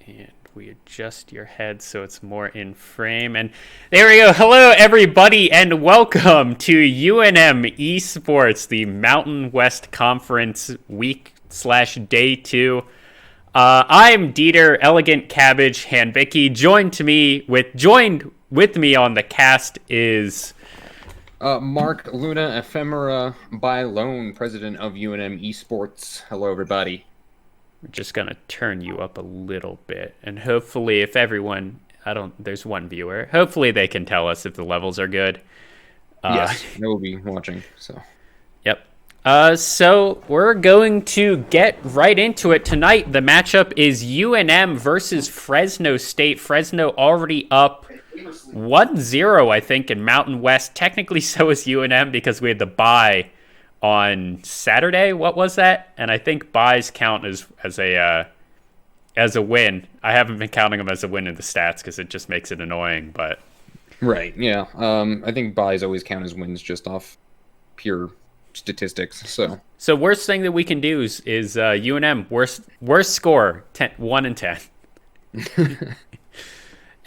And we adjust your head so it's more in frame. And there we go. Hello, everybody, and welcome to UNM Esports, the Mountain West Conference week/day 2. I'm Dieter, Elegant Cabbage Hanbicki. Joined with me on the cast is Mark Luna Ephemera by Lone, president of UNM Esports. Hello, everybody. We're just going to turn you up a little bit. And hopefully, if everyone... there's one viewer. Hopefully they can tell us if the levels are good. Yes, they will be watching, so... Yep. So we're going to get right into it. Tonight, the matchup is UNM versus Fresno State. Fresno already up 1-0, I think, in Mountain West. Technically, so is UNM because we had the bye on Saturday. What was that? And I think buys count as a win. I haven't been counting them as a win in the stats because it just makes it annoying. But right, yeah. I think buys always count as wins just off pure statistics. So worst thing that we can do is UNM worst score 1-10.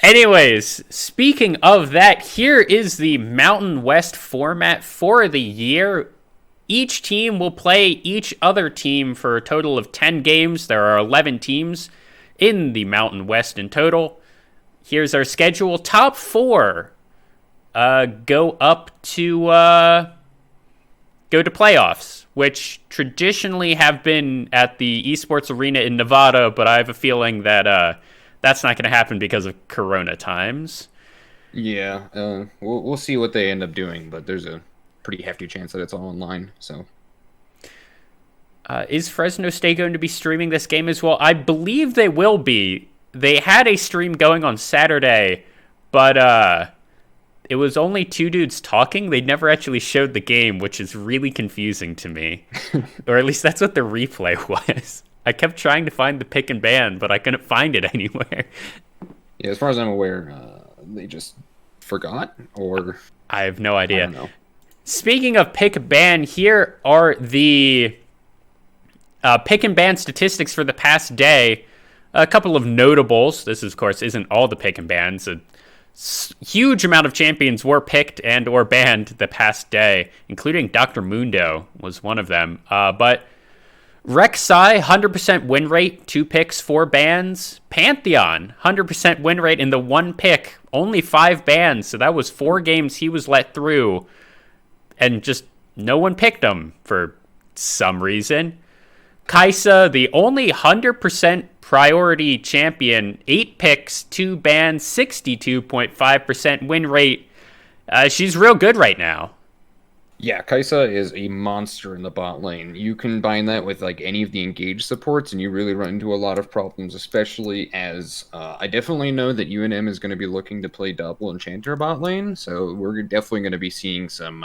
Anyways, speaking of that, here is the Mountain West format for the year. Each team will play each other team for a total of 10 games. There are 11 teams in the Mountain West in total. Here's our schedule. Top 4 go to playoffs, which traditionally have been at the Esports Arena in Nevada, but I have a feeling that that's not going to happen because of Corona times. Yeah, we'll see what they end up doing, but there's a pretty hefty chance that it's all online. So, is Fresno State going to be streaming this game as well? I believe they will be. They had a stream going on Saturday, but it was only two dudes talking. They never actually showed the game, which is really confusing to me. Or at least that's what the replay was. I kept trying to find the pick and ban, but I couldn't find it anywhere. Yeah, as far as I'm aware, they just forgot, or I have no idea. I don't know. Speaking of pick and ban, here are the pick and ban statistics for the past day. A couple of notables. This, of course, isn't all the pick and bans. A huge amount of champions were picked and or banned the past day, including Dr. Mundo was one of them. But Rek'Sai, 100% win rate, 2 picks, 4 bans. Pantheon, 100% win rate in the 1 pick, only 5 bans. So that was 4 games he was let through. And just no one picked him for some reason. Kaisa, the only 100% priority champion, 8 picks, 2 bans, 62.5% win rate. She's real good right now. Yeah, Kaisa is a monster in the bot lane. You combine that with like any of the engaged supports, and you really run into a lot of problems, especially as I definitely know that UNM is going to be looking to play double enchanter bot lane, so we're definitely going to be seeing some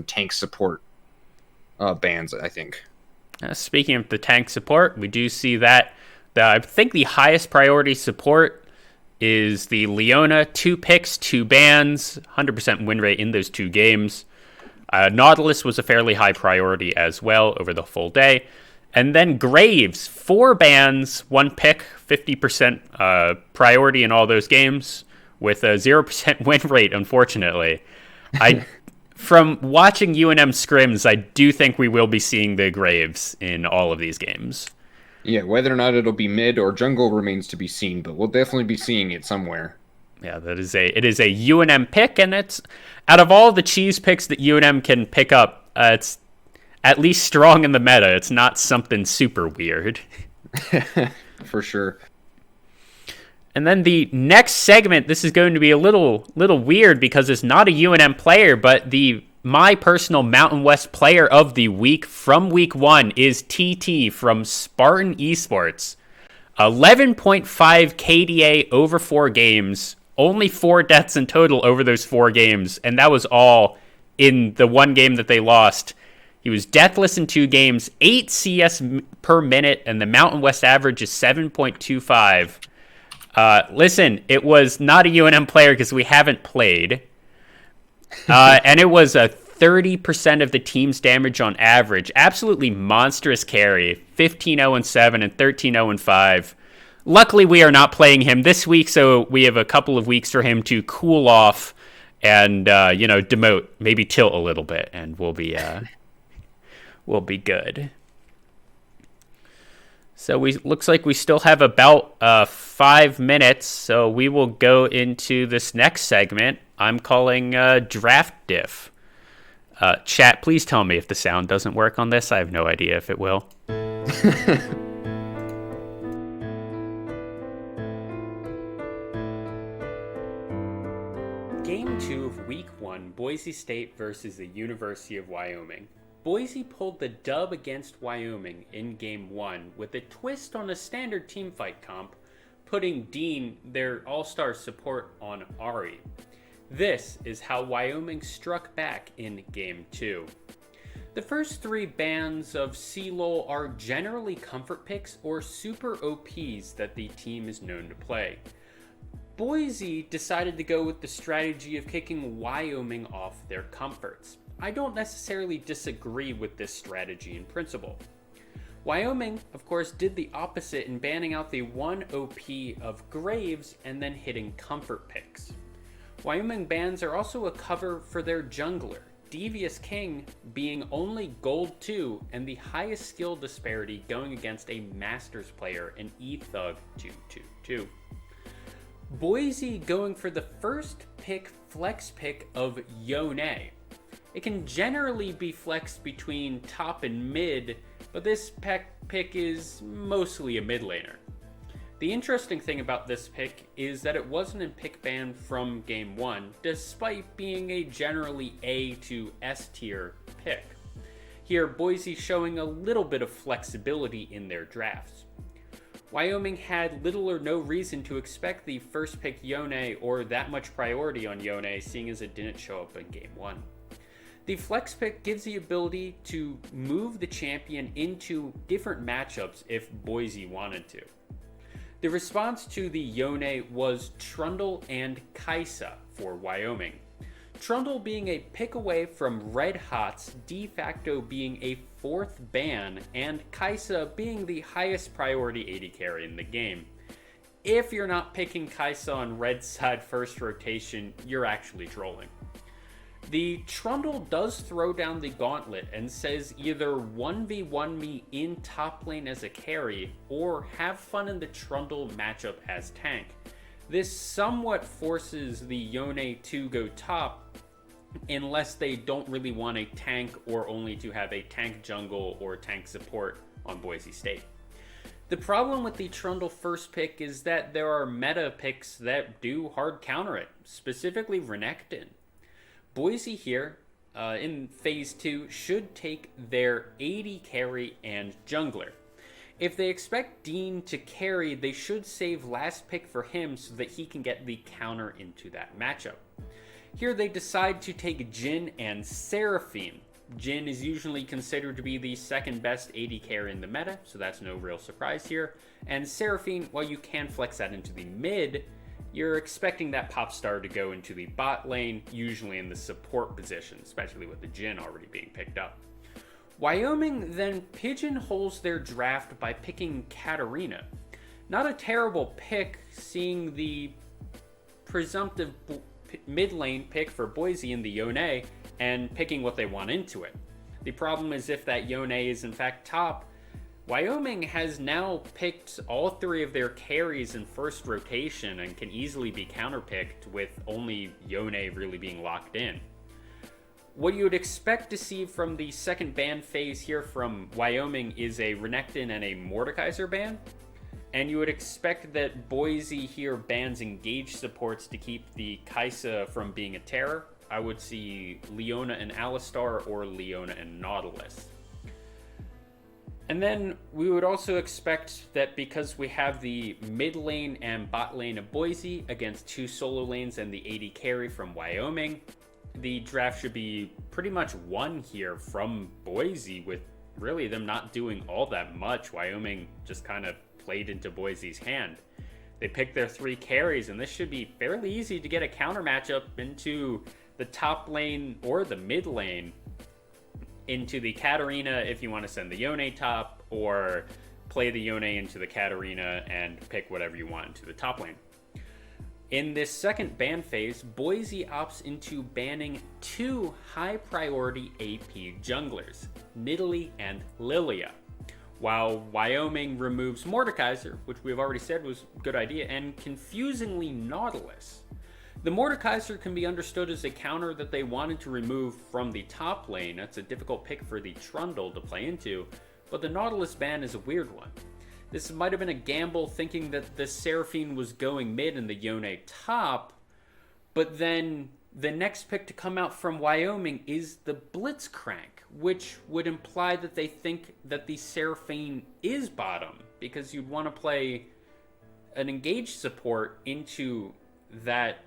tank support bans, I think. Speaking of the tank support, we do see that I think the highest priority support is the Leona, 2 picks, 2 bans, 100% win rate in those 2 games. Nautilus was a fairly high priority as well over the full day. And then Graves, 4 bans, 1 pick, 50% priority in all those games with a 0% win rate, unfortunately. From watching UNM scrims, I do think we will be seeing the Graves in all of these games. Yeah, whether or not it'll be mid or jungle remains to be seen, but we'll definitely be seeing it somewhere. Yeah, it is a UNM pick, and it's out of all the cheese picks that UNM can pick up, it's at least strong in the meta. It's not something super weird. For sure. And then the next segment, this is going to be a little weird because it's not a UNM player, but my personal Mountain West player of the week from week 1 is TT from Spartan Esports. 11.5 KDA over 4 games. Only 4 deaths in total over those 4 games, and that was all in the 1 game that they lost. He was deathless in 2 games, 8 CS per minute, and the Mountain West average is 7.25. Listen, it was not a UNM player because we haven't played, and it was a 30% of the team's damage on average. Absolutely monstrous carry, 15-0-7 and 13-0-5. luckily, we are not playing him this week, so we have a couple of weeks for him to cool off and demote, maybe tilt a little bit, and we'll be good. So looks like we still have about 5 minutes, so we will go into this next segment I'm calling Draft Diff. Chat, please tell me if the sound doesn't work on this. I have no idea if it will. Game 2 of Week 1, Boise State versus the University of Wyoming. Boise pulled the dub against Wyoming in Game 1 with a twist on a standard teamfight comp, putting Dean, their all-star support, on Ari. This is how Wyoming struck back in Game 2. The first 3 bans of C-Lol are generally comfort picks or super OPs that the team is known to play. Boise decided to go with the strategy of kicking Wyoming off their comforts. I don't necessarily disagree with this strategy in principle. Wyoming, of course, did the opposite in banning out the 1 OP of Graves and then hitting comfort picks. Wyoming bans are also a cover for their jungler, Devious King being only Gold 2 and the highest skill disparity going against a Masters player in eThug 222. Boise going for the first pick flex pick of Yone. It can generally be flexed between top and mid, but this pick is mostly a mid laner. The interesting thing about this pick is that it wasn't in pick ban from Game 1, despite being a generally A to S tier pick. Here, Boise showing a little bit of flexibility in their drafts. Wyoming had little or no reason to expect the first pick Yone or that much priority on Yone, seeing as it didn't show up in Game 1. The flex pick gives the ability to move the champion into different matchups if Boise wanted to. The response to the Yone was Trundle and Kaisa for Wyoming. Trundle being a pick away from Red Hot's de facto being a 4th ban, and Kaisa being the highest priority AD carry in the game. If you're not picking Kaisa on Red side first rotation, you're actually trolling. The Trundle does throw down the gauntlet and says either 1v1 me in top lane as a carry, or have fun in the Trundle matchup as tank. This somewhat forces the Yone to go top, unless they don't really want a tank or only to have a tank jungle or tank support on Boise State. The problem with the Trundle first pick is that there are meta picks that do hard counter it, specifically Renekton. Boise here, in Phase 2, should take their AD carry and jungler. If they expect Dean to carry, they should save last pick for him so that he can get the counter into that matchup. Here they decide to take Jhin and Seraphine. Jhin is usually considered to be the second best AD carry in the meta, so that's no real surprise here. And Seraphine, while you can flex that into the mid, you're expecting that pop star to go into the bot lane, usually in the support position, especially with the Jhin already being picked up. Wyoming then pigeonholes their draft by picking Katarina. Not a terrible pick, seeing the presumptive mid lane pick for Boise in the Yone and picking what they want into it. The problem is if that Yone is in fact top, Wyoming has now picked all 3 of their carries in first rotation and can easily be counterpicked with only Yone really being locked in. What you would expect to see from the second ban phase here from Wyoming is a Renekton and a Mordekaiser ban, and you would expect that Boise here bans engage supports to keep the Kaisa from being a terror. I would see Leona and Alistar or Leona and Nautilus. And then we would also expect that because we have the mid lane and bot lane of Boise against 2 solo lanes and the AD carry from Wyoming, the draft should be pretty much won here from Boise, with really them not doing all that much. Wyoming just kind of played into Boise's hand. They picked their 3 carries, and this should be fairly easy to get a counter matchup into the top lane or the mid lane, into the Katarina if you want to send the Yone top, or play the Yone into the Katarina and pick whatever you want into the top lane. In this second ban phase, Boise opts into banning 2 high-priority AP junglers, Nidalee and Lilia, while Wyoming removes Mordekaiser, which we've already said was a good idea, and confusingly Nautilus. The Mordekaiser can be understood as a counter that they wanted to remove from the top lane. That's a difficult pick for the Trundle to play into, but the Nautilus ban is a weird one. This might have been a gamble thinking that the Seraphine was going mid and the Yone top, but then the next pick to come out from Wyoming is the Blitzcrank, which would imply that they think that the Seraphine is bottom, because you'd want to play an engaged support into that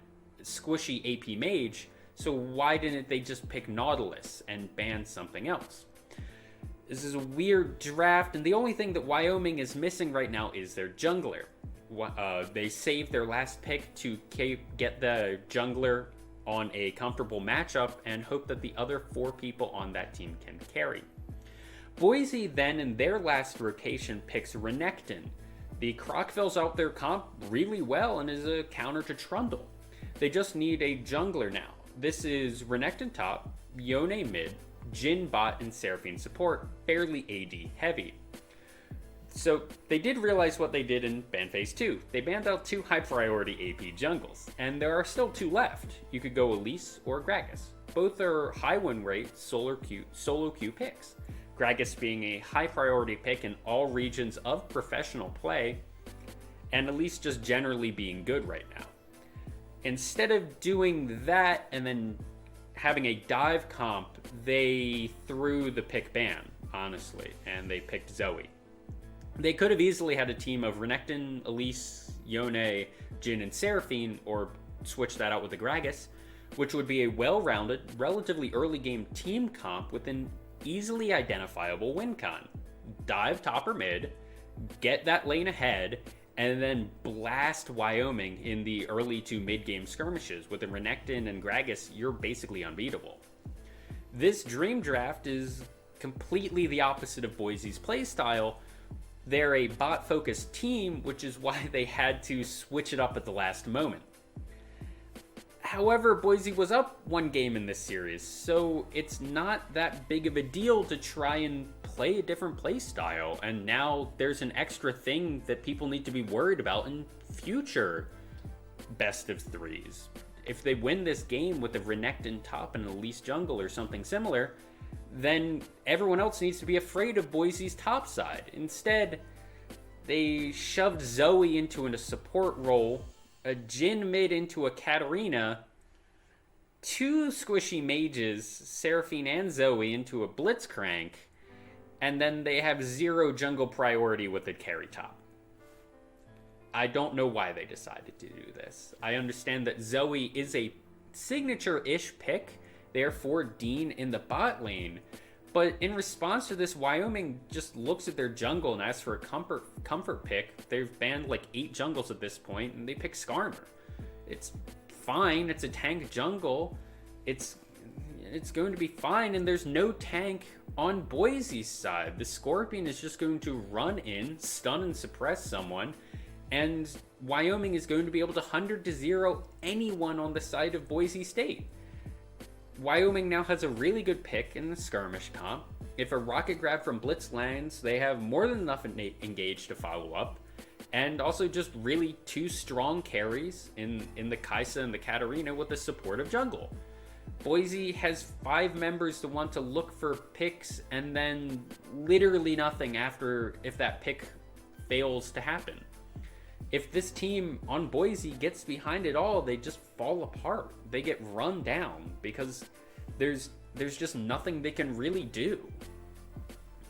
squishy AP mage, so why didn't they just pick Nautilus and ban something else? This is a weird draft, and the only thing that Wyoming is missing right now is their jungler. They saved their last pick to get the jungler on a comfortable matchup and hope that the other 4 people on that team can carry. Boise then, in their last rotation, picks Renekton. The Croc fills out their comp really well and is a counter to Trundle. They just need a jungler now. This is Renekton top, Yone mid, Jhin bot, and Seraphine support, fairly AD heavy. So they did realize what they did in ban phase 2. They banned out 2 high priority AP jungles, and there are still 2 left. You could go Elise or Gragas. Both are high win rate solo queue picks. Gragas being a high priority pick in all regions of professional play, and Elise just generally being good right now. Instead of doing that and then having a dive comp, they threw the pick ban, honestly, and they picked Zoe. They could have easily had a team of Renekton, Elise, Yone, Jhin, and Seraphine, or switch that out with the Gragas, which would be a well-rounded, relatively early game team comp with an easily identifiable win con. Dive top or mid, get that lane ahead, and then blast Wyoming in the early to mid-game skirmishes. With the Renekton and Gragas, you're basically unbeatable. This dream draft is completely the opposite of Boise's playstyle. They're a bot-focused team, which is why they had to switch it up at the last moment. However, Boise was up 1 game in this series, so it's not that big of a deal to try and play a different playstyle, and now there's an extra thing that people need to be worried about in future best of 3s. If they win this game with a Renekton top and Elise jungle or something similar, then everyone else needs to be afraid of Boise's top side. Instead, they shoved Zoe into a support role, a Jhin mid into a Katarina, 2 squishy mages, Seraphine and Zoe, into a Blitzcrank, and then they have 0 jungle priority with a carry top. I don't know why they decided to do this. I understand that Zoe is a signature-ish pick, therefore Dean in the bot lane, but in response to this, Wyoming just looks at their jungle and asks for a comfort pick. They've banned like 8 jungles at this point, and they pick Skarner. It's fine, it's a tank jungle, it's going to be fine, and there's no tank on Boise's side. The Scorpion is just going to run in, stun and suppress someone, and Wyoming is going to be able to 100-0 anyone on the side of Boise State. Wyoming now has a really good pick in the skirmish comp. If a rocket grab from Blitz lands, they have more than enough engaged to follow up, and also just really 2 strong carries in the Kaisa and the Katarina with the support of jungle. Boise has 5 members to want to look for picks, and then literally nothing after if that pick fails to happen. If this team on Boise gets behind it all, they just fall apart. They get run down because there's just nothing they can really do.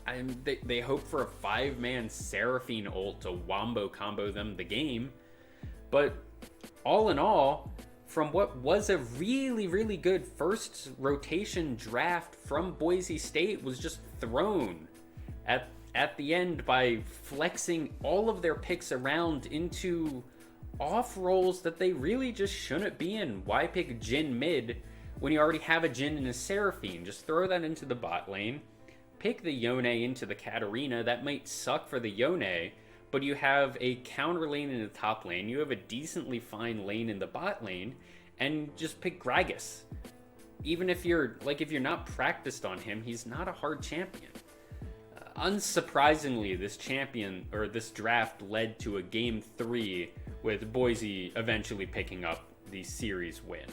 And they hope for a 5-man Seraphine ult to wombo combo them the game. But all in all, from what was a really, really good first rotation draft from Boise State, was just thrown at the end by flexing all of their picks around into off roles that they really just shouldn't be in. Why pick Jhin mid when you already have a Jhin and a Seraphine? Just throw that into the bot lane. pick the Yone into the Katarina, that might suck for the Yone, but you have a counter lane in the top lane, you have a decently fine lane in the bot lane, and just pick Gragas. Even if you're not practiced on him, he's not a hard champion. Unsurprisingly, this draft led to a game 3 with Boise eventually picking up the series win.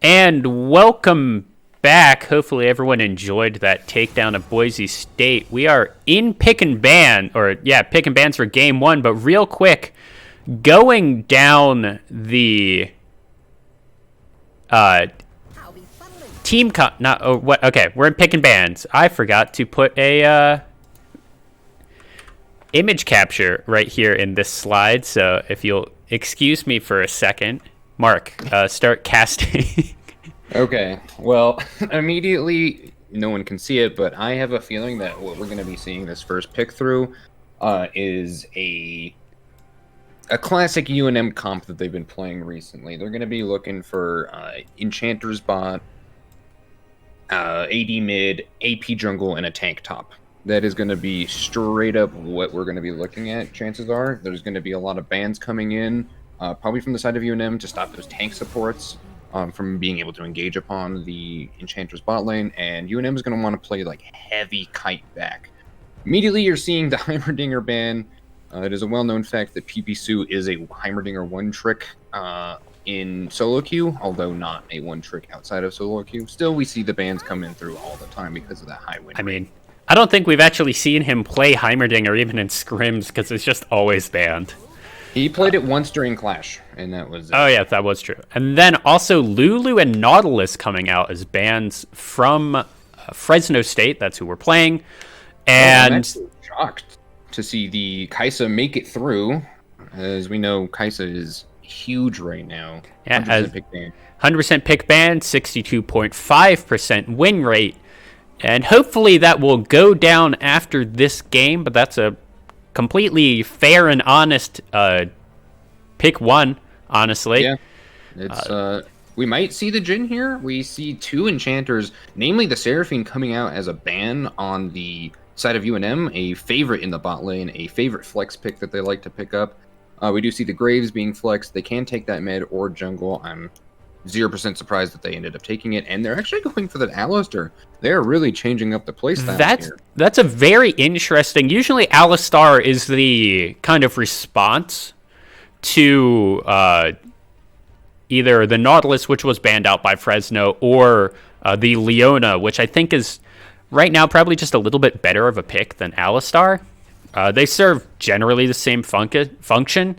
And welcome back. Hopefully everyone enjoyed that takedown of Boise State. We are in pick and bans for game 1, but real quick, going down the team we're in pick and bans. I forgot to put a image capture right here in this slide, so if you'll excuse me for a second, Mark, start casting. Okay, well, immediately no one can see it, but I have a feeling that what we're going to be seeing this first pick through is a classic UNM comp that they've been playing recently. They're going to be looking for Enchanter's bot, AD mid, AP jungle, and a tank top. That is going to be straight up what we're going to be looking at, chances are. There's going to be a lot of bans coming in, probably from the side of UNM to stop those tank supports from being able to engage upon the Enchanter's bot lane, and UNM is going to want to play like heavy kite back. Immediately you're seeing the Heimerdinger ban. It is a well-known fact that PP Sue is a Heimerdinger one-trick in solo queue, although not a one-trick outside of solo queue. Still, we see the bans come in through all the time because of that high win rate. mean, I don't think we've actually seen him play Heimerdinger even in scrims, because it's just always banned. He played it once during Clash, and that was... Oh, yeah, that was true. And then also Lulu and Nautilus coming out as bans from Fresno State. That's who we're playing. And... I'm actually shocked to see the Kai'Sa make it through. As we know, Kai'Sa is huge right now. Yeah, 100% pick ban. 100% pick ban, 62.5% win rate. And hopefully that will go down after this game, but that's a completely fair and honest pick 1, honestly. Yeah, it's we might see the Jhin here. We see 2 enchanters, namely the Seraphine, coming out as a ban on the side of UNM, a favorite in the bot lane, a favorite flex pick that they like to pick up. We do see the Graves being flexed. They can take that mid or jungle. I'm 0% surprised that they ended up taking it, and they're actually going for that Alistar. They're really changing up the playstyle here. That's a very interesting... Usually Alistar is the kind of response to either the Nautilus, which was banned out by Fresno, or the Leona, which I think is right now probably just a little bit better of a pick than Alistar. They serve generally the same function,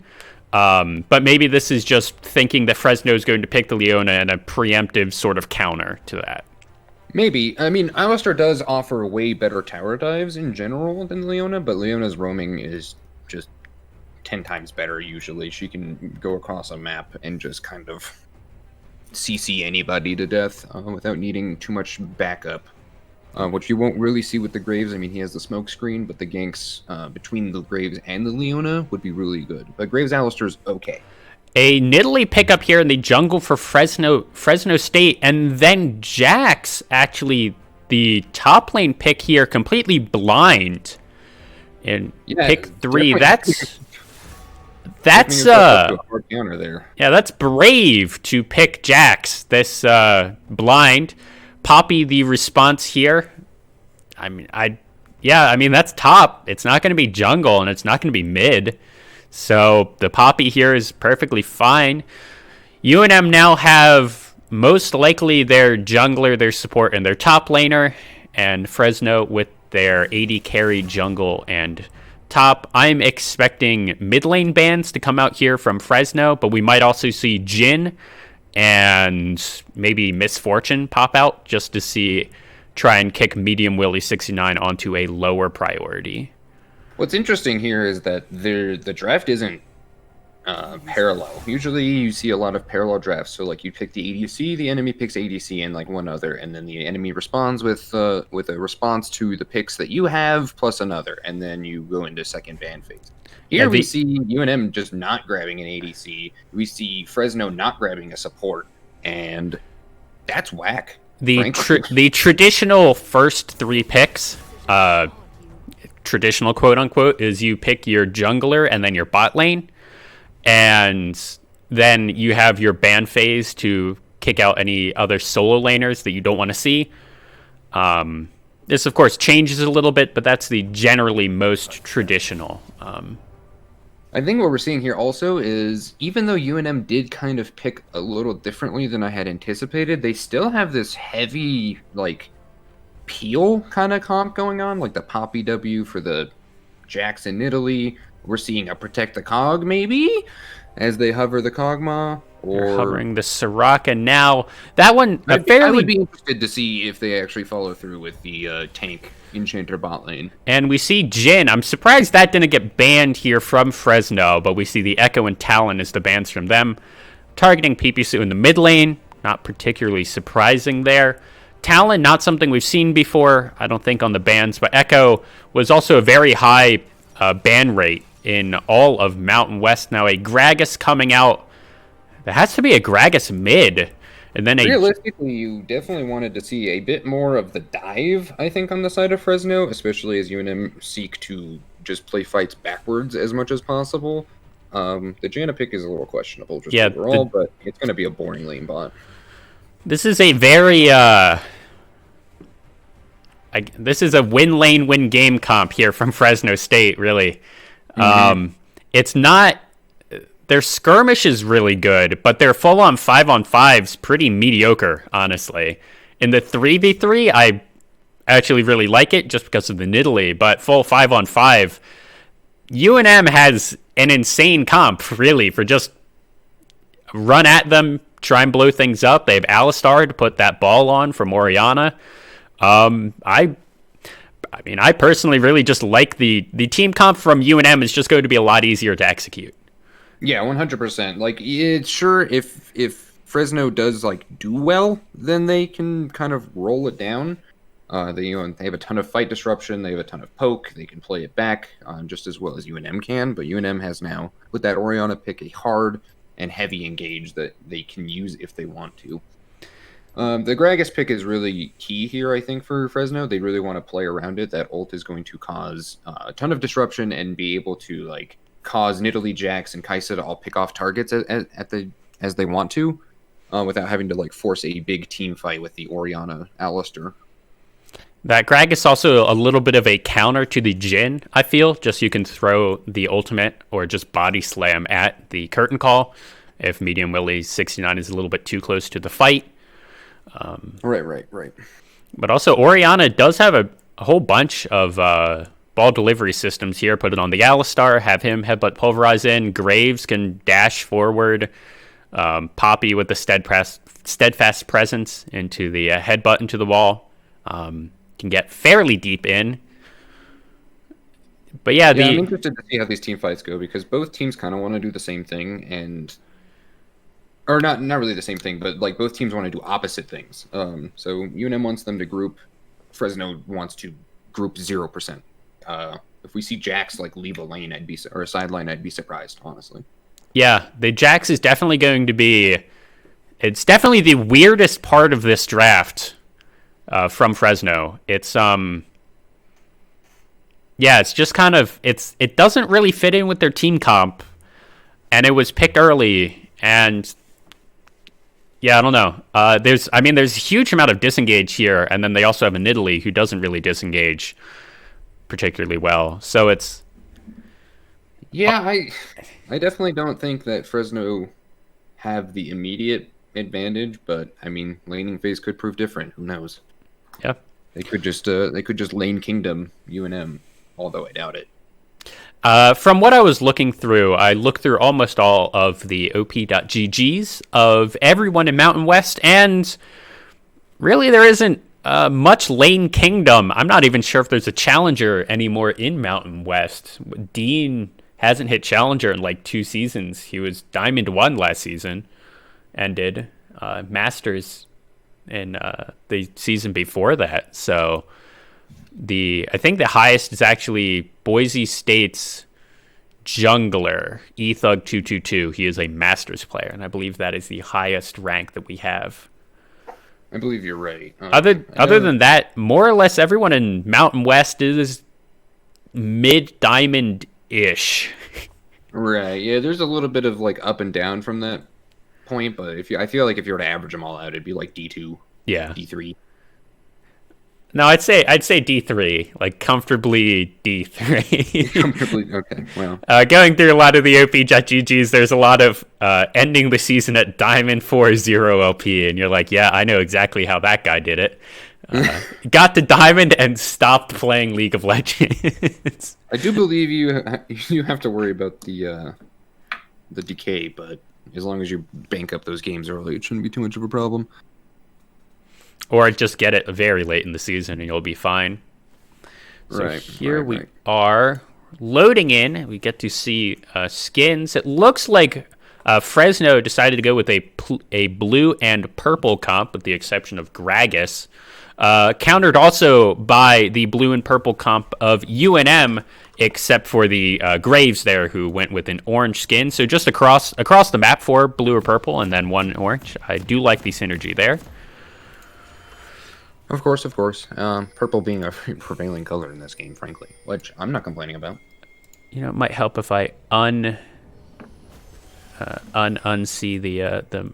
but maybe this is just thinking that Fresno is going to pick the Leona and a preemptive sort of counter to that. Maybe. I mean, Alistar does offer way better tower dives in general than Leona, but Leona's roaming is just 10 times better usually. She can go across a map and just kind of CC anybody to death without needing too much backup. Which you won't really see with the Graves. I mean, he has the smoke screen, but the ganks between the Graves and the Leona would be really good. But Graves Alistar's okay. A Nidalee pickup here in the jungle for Fresno State, and then Jax, actually the top lane pick here, completely blind in pick 3. That's hard counter there. Yeah, that's brave to pick Jax this blind. Poppy, the response here. I mean, that's top. It's not going to be jungle, and it's not going to be mid. So the Poppy here is perfectly fine. UNM now have most likely their jungler, their support, and their top laner, and Fresno with their AD carry, jungle, and top. I'm expecting mid lane bans to come out here from Fresno, but we might also see Jhin and maybe Misfortune pop out just to try and kick Medium Willie 69 onto a lower priority. What's interesting here is that the draft isn't parallel. Usually you see a lot of parallel drafts. So like you pick the ADC, the enemy picks ADC and like one other, and then the enemy responds with a response to the picks that you have plus another, and then you go into second ban phase. Here we see UNM just not grabbing an ADC. We see Fresno not grabbing a support, and that's whack. The traditional first 3 picks, traditional quote unquote, is you pick your jungler and then your bot lane, and then you have your ban phase to kick out any other solo laners that you don't want to see. This of course changes a little bit, but that's the generally most traditional. I think what we're seeing here also is, even though UNM did kind of pick a little differently than I had anticipated, they still have this heavy, like, peel kind of comp going on, like the Poppy W for the Jax in Italy. We're seeing a Protect the Cog, maybe, as they hover the Kog'Maw. Or they're hovering the Soraka now. That one, I would be interested to see if they actually follow through with the tank Enchanter bot lane. And we see Jhin. I'm surprised that didn't get banned here from Fresno, but we see the Echo and Talon as the bans from them. Targeting Pipisu in the mid lane, not particularly surprising there. Talon, not something we've seen before, I don't think, on the bans, but Echo was also a very high ban rate in all of Mountain West. Now a Gragas coming out. There has to be a Gragas mid. And then realistically, you definitely wanted to see a bit more of the dive, I think, on the side of Fresno, especially as UNM seek to just play fights backwards as much as possible. The Janna pick is a little questionable just overall, but it's going to be a boring lane bot. This is a very... this is a win lane, win game comp here from Fresno State, really. Mm-hmm. It's not... Their skirmish is really good, but their full-on 5-on-5's pretty mediocre, honestly. In the 3v3, I actually really like it just because of the Nidalee, but full 5-on-5, UNM has an insane comp, really, for just run at them, try and blow things up. They have Alistar to put that ball on from Orianna. I personally really just like the team comp from UNM is just going to be a lot easier to execute. Yeah, 100%. Like, it's sure if Fresno does like do well, then they can kind of roll it down. They have a ton of fight disruption. They have a ton of poke. They can play it back just as well as UNM can. But UNM has now, with that Orianna pick, a hard and heavy engage that they can use if they want to. The Gragas pick is really key here, I think, for Fresno. They really want to play around it. That ult is going to cause a ton of disruption and be able to like cause Nidalee, Jax, and Kai'Sa to all pick off targets as they want to, without having to like force a big team fight with the Orianna Alistar. That Gragas is also a little bit of a counter to the Jhin, I feel. Just you can throw the ultimate or just body slam at the curtain call if Medium Willie 69 is a little bit too close to the fight. Right. But also Orianna does have a whole bunch of ball delivery systems here. Put it on the Alistar, have him headbutt pulverize in. Graves can dash forward. Poppy with the steadfast presence into the headbutt into the wall. Can get fairly deep in. But I'm interested to see how these team fights go because both teams kind of want to do the same thing or not really the same thing, but like both teams want to do opposite things. So UNM wants them to group. Fresno wants to group 0%. If we see Jax like leave a lane, or a sideline, I'd be surprised, honestly. Yeah, the Jax is definitely going to be. It's definitely the weirdest part of this draft from Fresno. It's it's just kind of it doesn't really fit in with their team comp, and it was picked early, and I don't know. There's a huge amount of disengage here, and then they also have a Nidalee who doesn't really disengage particularly well. So it's I definitely don't think that Fresno have the immediate advantage, but I mean, laning phase could prove different. Who knows? Yeah, they could just lane kingdom UNM, although I doubt it. From what I was looking through, I looked through almost all of the op.ggs of everyone in Mountain West, and really there isn't much lane kingdom. I'm not even sure if there's a challenger anymore in Mountain West. Dean hasn't hit Challenger in like 2 seasons. He was Diamond 1 last season, ended Masters in the season before that. So I think the highest is actually Boise State's jungler, eThug222. He is a Masters player, and I believe that is the highest rank that we have. I believe you're right. Other than that, more or less everyone in Mountain West is mid-diamond-ish. Right. Yeah, there's a little bit of like up and down from that point, but I feel like if you were to average them all out, it'd be like D2, Yeah. D3. No, I'd say D3, like comfortably D3. Comfortably, okay. Well, Going through a lot of the OP.GGs, there's a lot of ending the season at Diamond 4-0 LP, and you're like, yeah, I know exactly how that guy did it. Got to Diamond and stopped playing League of Legends. I do believe you have to worry about the decay, but as long as you bank up those games early, it shouldn't be too much of a problem. Or just get it very late in the season and you'll be fine. So here we are loading in. We get to see skins. It looks like Fresno decided to go with a blue and purple comp, with the exception of Gragas. Countered also by the blue and purple comp of UNM, except for the Graves there, who went with an orange skin. So just across the map for blue or purple, and then one orange. I do like the synergy there. Of course. Purple being a prevailing color in this game, frankly, which I'm not complaining about. You know, it might help if I unsee the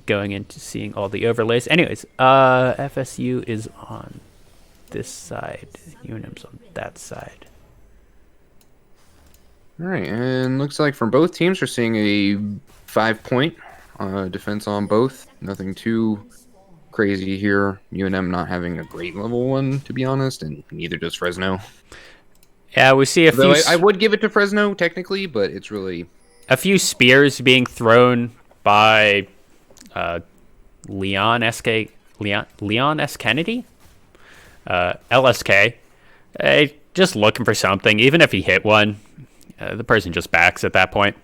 going into seeing all the overlays. Anyways, FSU is on this side. UNM's on that side. All right, and looks like from both teams we're seeing a 5-point defense on both. Nothing too crazy here. UNM not having a great level 1, to be honest, and neither does Fresno. Yeah, we see a few. I would give it to Fresno technically, but it's really a few spears being thrown by Leon S. Kennedy, LSK. Just looking for something. Even if he hit one, the person just backs at that point.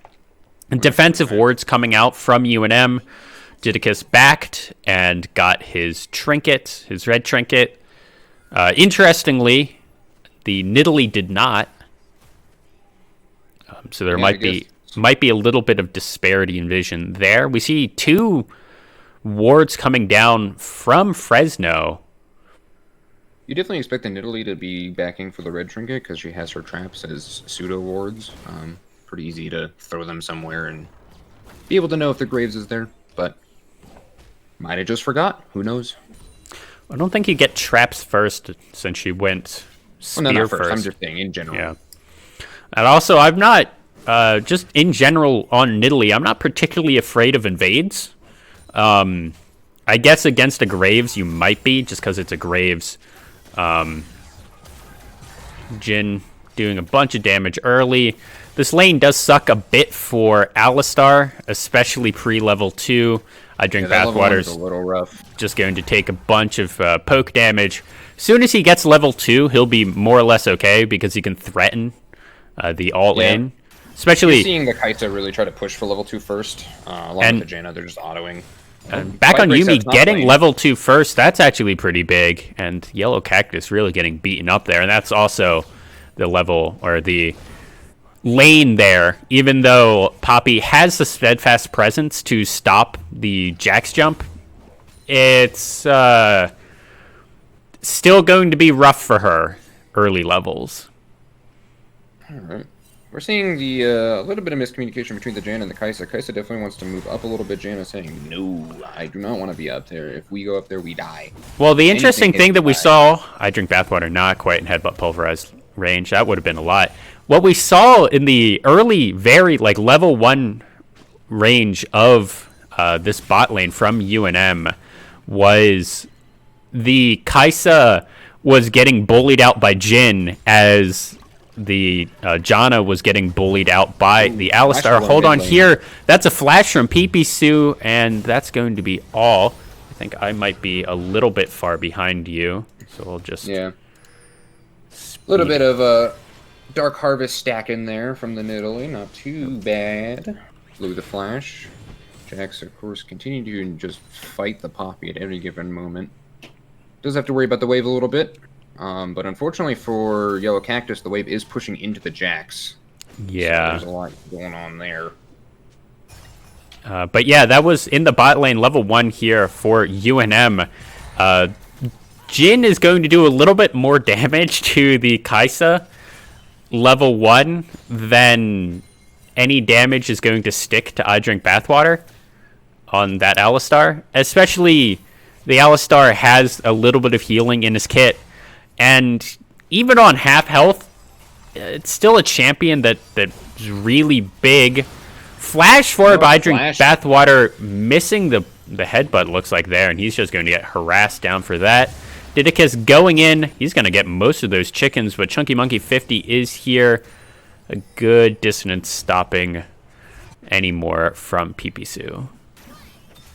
And defensive wards coming out from UNM. Didicus backed and got his trinket, his red trinket. Interestingly, the Nidalee did not. So there might be a little bit of disparity in vision there. We see 2 wards coming down from Fresno. You definitely expect the Nidalee to be backing for the red trinket because she has her traps as pseudo wards. Pretty easy to throw them somewhere and be able to know if the Graves is there, but might have just forgot. Who knows? I don't think you get traps first since she went spear first. I'm just saying in general. Yeah. And also, I'm not, just in general on Nidalee, I'm not particularly afraid of invades. I guess against a Graves you might be, just because it's a Graves. Jhin doing a bunch of damage early. This lane does suck a bit for Alistar, especially pre-level 2. I drink bathwater's a little rough. Just going to take a bunch of poke damage. As soon as he gets level 2, he'll be more or less okay because he can threaten the alt lane. Especially you're seeing the Kaisa really try to push for level 2 first. Along with the Jaina, they're just autoing. Back on Yuumi, getting level 2 first, that's actually pretty big. And Yellow Cactus really getting beaten up there. And that's also the level, or the lane there, even though Poppy has the steadfast presence to stop the Jax jump, it's still going to be rough for her early levels. All right. We're seeing the a little bit of miscommunication between the Jaina and the Kaisa. Kaisa definitely wants to move up a little bit. Jaina saying, no, I do not want to be up there. If we go up there, we die. Well, the interesting thing that we saw, I drink bathwater, not quite in headbutt pulverized range. That would have been a lot. What we saw in the early, very level 1 range of this bot lane from UNM was the Kaisa was getting bullied out by Jhin as the Janna was getting bullied out by the Alistar. Hold on here. That's a flash from Pipisu, and that's going to be all. I think I might be a little bit far behind you, so we'll just... Yeah. A little bit of Dark Harvest stack in there from the Nidalee, not too bad. Blew the flash. Jax, of course, continue to just fight the Poppy at every given moment. Does have to worry about the wave a little bit, but unfortunately for Yellow Cactus, the wave is pushing into the Jax. Yeah. So there's a lot going on there. But yeah, that was in the bot lane, level 1 here for UNM. Jhin is going to do a little bit more damage to the Kai'Sa level 1 than any damage is going to stick to I Drink Bathwater on that Alistar. Especially, the Alistar has a little bit of healing in his kit. And even on half health, it's still a champion that's really big. Flash forward by I Drink Bathwater, missing the headbutt, looks like there, and he's just going to get harassed down for that. Didicus going in. He's going to get most of those chickens, but Chunky Monkey 50 is here. A good dissonance stopping anymore from Pipisu.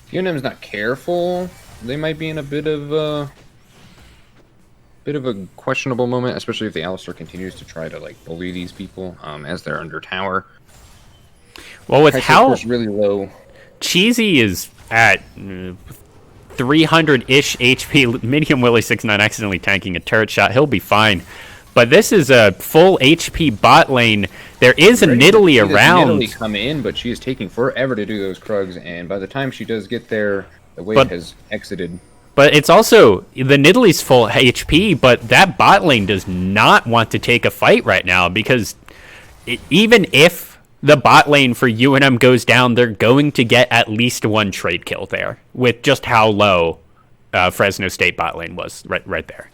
If UNM's not careful, they might be in a bit of a questionable moment, especially if the Alistar continues to try to like bully these people as they're under tower. Well, with how really low, Cheesy is at 300-ish HP. Medium Willie 69 accidentally tanking a turret shot. He'll be fine. But this is a full HP bot lane. There is a Nidalee around. Nidalee come in, but she is taking forever to do those Krugs, and by the time she does get there, the wave has exited. But it's also, the Nidalee's full HP, but that bot lane does not want to take a fight right now, because even if the bot lane for UNM goes down, they're going to get at least one trade kill there, with just how low Fresno State bot lane was right there.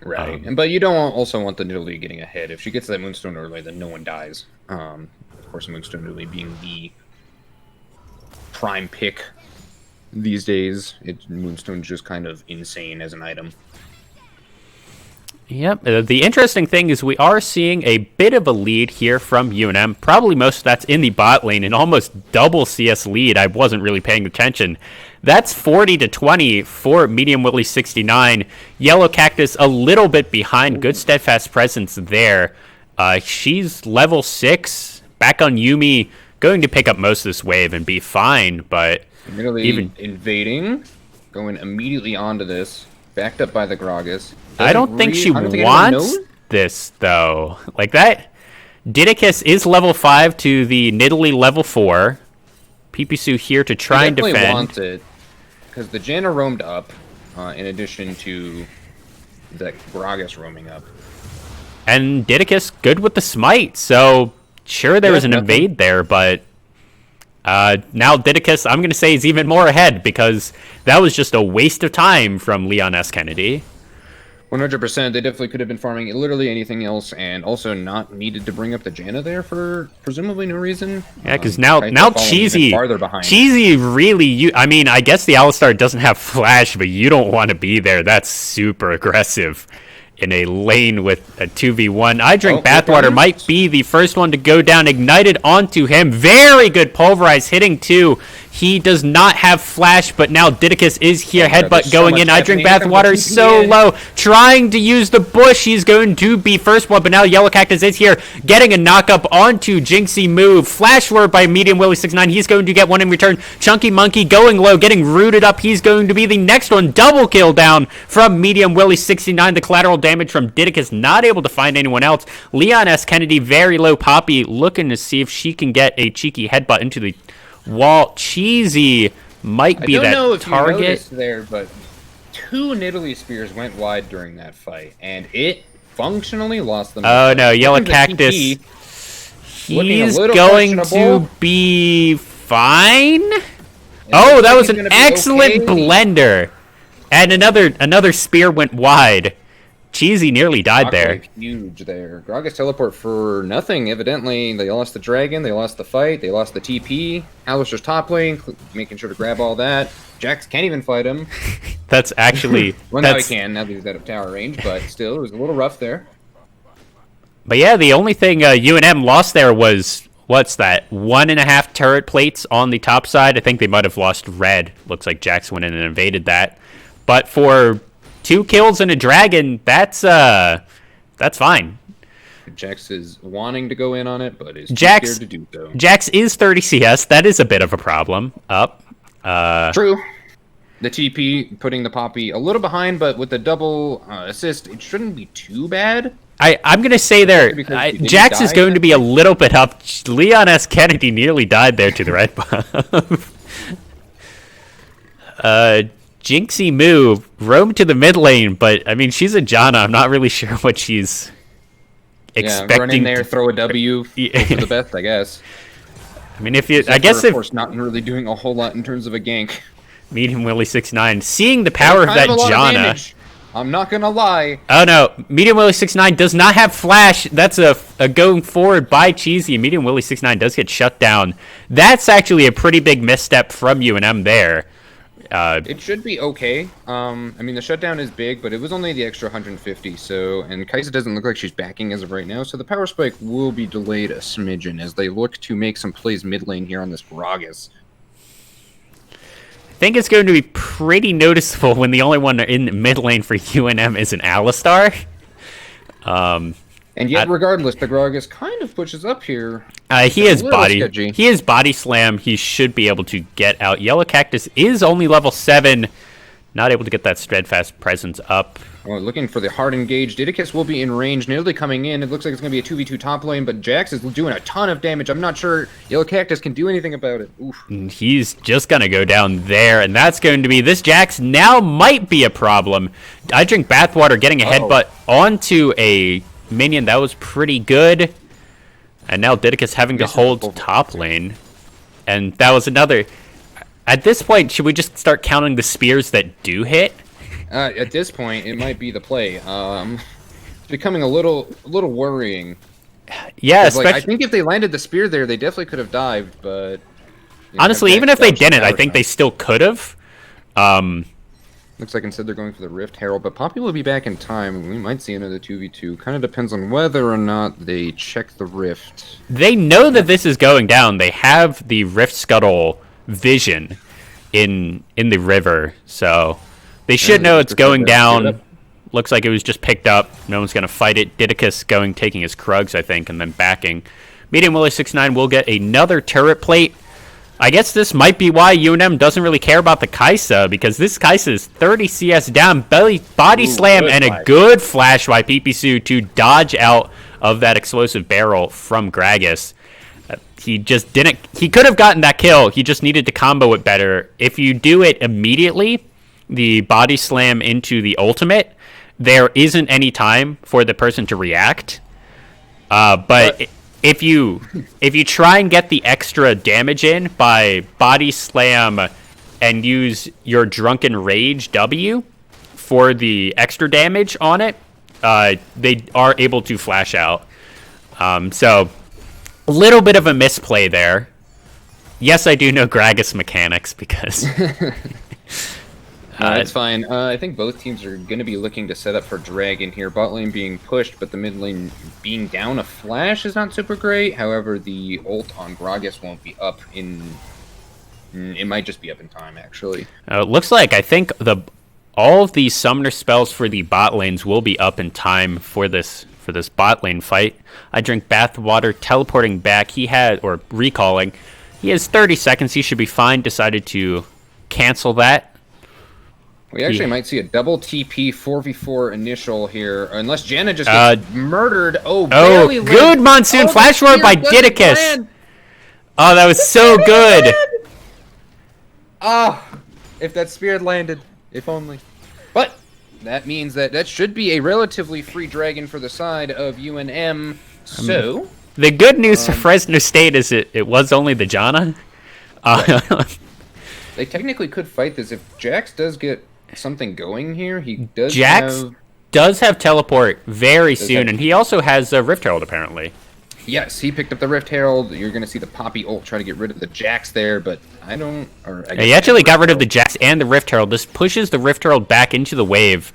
Right, but you don't also want the Nidalee getting ahead. If she gets that Moonstone early, then no one dies. Of course, Moonstone Nidalee being the prime pick these days. Moonstone's just kind of insane as an item. Yep. The interesting thing is we are seeing a bit of a lead here from UNM. Probably most of that's in the bot lane, and almost double CS lead. I wasn't really paying attention. That's 40-20 for Medium Willie 69. Yellow Cactus a little bit behind. Good steadfast presence there. She's level 6. Back on Yuumi. Going to pick up most of this wave and be fine, but even invading, going immediately onto this, backed up by the Gragas. I don't think she wants this, though. Like that, Didicus is level 5 to the Nidalee level 4. Pipisu here to try and defend. Definitely wants it, because the Janna roamed up, in addition to the Gragas roaming up. And Didicus good with the smite, so sure there was an invade there, but now Didicus, I'm going to say, is even more ahead, because that was just a waste of time from Leon S. Kennedy. 100%. They definitely could have been farming literally anything else, and also not needed to bring up the Janna there for presumably no reason. Yeah, because now Cheesy really, I mean, I guess the Alistar doesn't have flash, but you don't want to be there. That's super aggressive in a lane with a 2v1. I Drink Bathwater might be the first one to go down. Ignited onto him. Very good pulverize hitting too. He does not have flash, but now Didicus is here. Headbutt going in. I Drink Bathwater so low. Trying to use the bush. He's going to be first one, but now Yellow Cactus is here. Getting a knock-up onto Jinxie move. Flash word by Medium Willie 69. He's going to get one in return. Chunky Monkey going low, getting rooted up. He's going to be the next one. Double kill down from Medium Willie 69. The collateral damage from Didicus. Not able to find anyone else. Leon S. Kennedy, very low. Poppy looking to see if she can get a cheeky headbutt into the wall. Cheesy might be that target. I don't know if you noticed there, but 2 Nidalee spears went wide during that fight, and it functionally lost them. Oh no, Yellow Cactus. He's going to be fine. Oh, that was an excellent blender, and another spear went wide. Cheesy nearly died there. Huge there. Gragas teleport for nothing, evidently. They lost the dragon, they lost the fight, they lost the TP. Alistar's top lane, making sure to grab all that. Jax can't even fight him. That's actually... well, now he can, now that he's out of tower range, but still, it was a little rough there. But yeah, the only thing UNM lost there was, what's that, 1.5 turret plates on the top side. I think they might have lost red. Looks like Jax went in and invaded that. But for 2 kills and a dragon, that's fine. Jax is wanting to go in on it, but is too Jax scared to do so. Jax is 30 CS. That is a bit of a problem. Up. True. The TP putting the Poppy a little behind, but with the double assist, it shouldn't be too bad. I'm going to say there, Jax is going to be a little bit up. Leon S. Kennedy nearly died there to the right buff. Jinxie Moo roamed to the mid lane, but I mean, she's a Janna. I'm not really sure what she's expecting. Run in there, throw a W, hope for the best, I guess. I mean, if you, Except I guess for, if of course, not really doing a whole lot in terms of a gank. Medium Willie 6'9", seeing the power of that Janna. I'm not gonna lie. Oh no, Medium Willie 6'9" does not have flash. That's a going forward by Cheesy. Medium Willie 6'9" does get shut down. That's actually a pretty big misstep from UNM there. It should be okay. I mean, the shutdown is big, but it was only the extra 150. So, and Kai'Sa doesn't look like she's backing as of right now. So the power spike will be delayed a smidgen as they look to make some plays mid lane here on this Gragas. I think it's going to be pretty noticeable when the only one in mid lane for UNM is an Alistar. And yet, regardless, the Gragas kind of pushes up here. He is body slam. He should be able to get out. Yellow Cactus is only level 7. Not able to get that steadfast presence up. Well, looking for the hard engage. Didicus will be in range, nearly coming in. It looks like it's going to be a 2v2 top lane, but Jax is doing a ton of damage. I'm not sure Yellow Cactus can do anything about it. Oof. He's just going to go down there, and that's going to be... This Jax now might be a problem. I drink bathwater, getting a headbutt onto a minion. That was pretty good. And now Didicus having to hold top lane. And that was another... At this point, should we just start counting the spears that do hit? At this point, it might be the play. It's becoming a little worrying. Yeah, like, I think if they landed the spear there, they definitely could have dived, but... Honestly, even if they didn't, I think they still could have. Looks like instead they're going for the Rift Herald, but Poppy will be back in time. We might see another 2v2. Kind of depends on whether or not they check the Rift. They know that this is going down. They have the Rift Scuttle vision in the river, so they should know it's going down. Looks like it was just picked up. No one's gonna fight it. Didicus taking his Krugs, I think, and then backing. Medium Willie 6'9" will get another turret plate. I guess this might be why UNM doesn't really care about the Kai'Sa, because this Kai'Sa is 30 CS down, body slam, and a good flash by Pipisu to dodge out of that explosive barrel from Gragas. He just didn't... He could have gotten that kill. He just needed to combo it better. If you do it immediately, the body slam into the ultimate, there isn't any time for the person to react. But if you try and get the extra damage in by body slam and use your Drunken Rage W for the extra damage on it, they are able to flash out. So... a little bit of a misplay there. Yes, I do know Gragas mechanics because... That's fine. I think both teams are going to be looking to set up for Dragon here. Bot lane being pushed, but the mid lane being down a flash is not super great. However, the ult on Gragas won't be up in... It might just be up in time, actually. It looks like, I think, all of the summoner spells for the bot lanes will be up in time for this bot lane fight. I drink bathwater, teleporting back. Or recalling. He has 30 seconds. He should be fine. Decided to cancel that. We actually might see a double TP 4v4 initial here, unless Janna just gets murdered. Barely good Monsoon flash roar by Didicus. Oh, that was so good. If that spear landed, if only. But that means that should be a relatively free dragon for the side of UNM. So the good news for Fresno State is it was only the Janna. They technically could fight this if Jax does get something going here. He does. Jax does have teleport very soon, and he also has a Rift Herald apparently. Yes, he picked up the Rift Herald. You're going to see the Poppy ult try to get rid of the Jax there, but he actually got rid of the Jax and the Rift Herald. This pushes the Rift Herald back into the wave.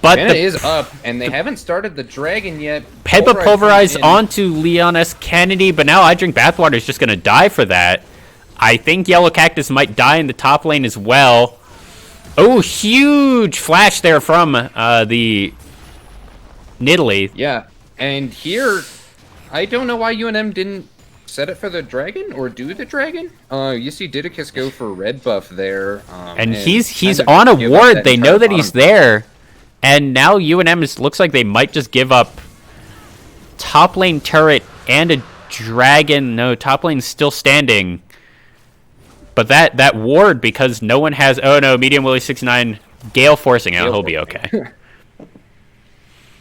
But Janna is up, and they haven't started the Dragon yet. Peppa pulverized onto Leon S. Kennedy, but now I Drink Bathwater is just going to die for that. I think Yellow Cactus might die in the top lane as well. Oh, huge flash there from the Nidalee. Yeah. And here, I don't know why UNM didn't set it for the dragon or do the dragon. You see Didicus go for red buff there. And he's on a ward. They know that he's there. And now UNM looks like they might just give up top lane turret and a dragon. No, top lane's still standing. But that ward, because no one has... Oh, no, Medium Willie 69, Gale forcing out. He'll be okay. Of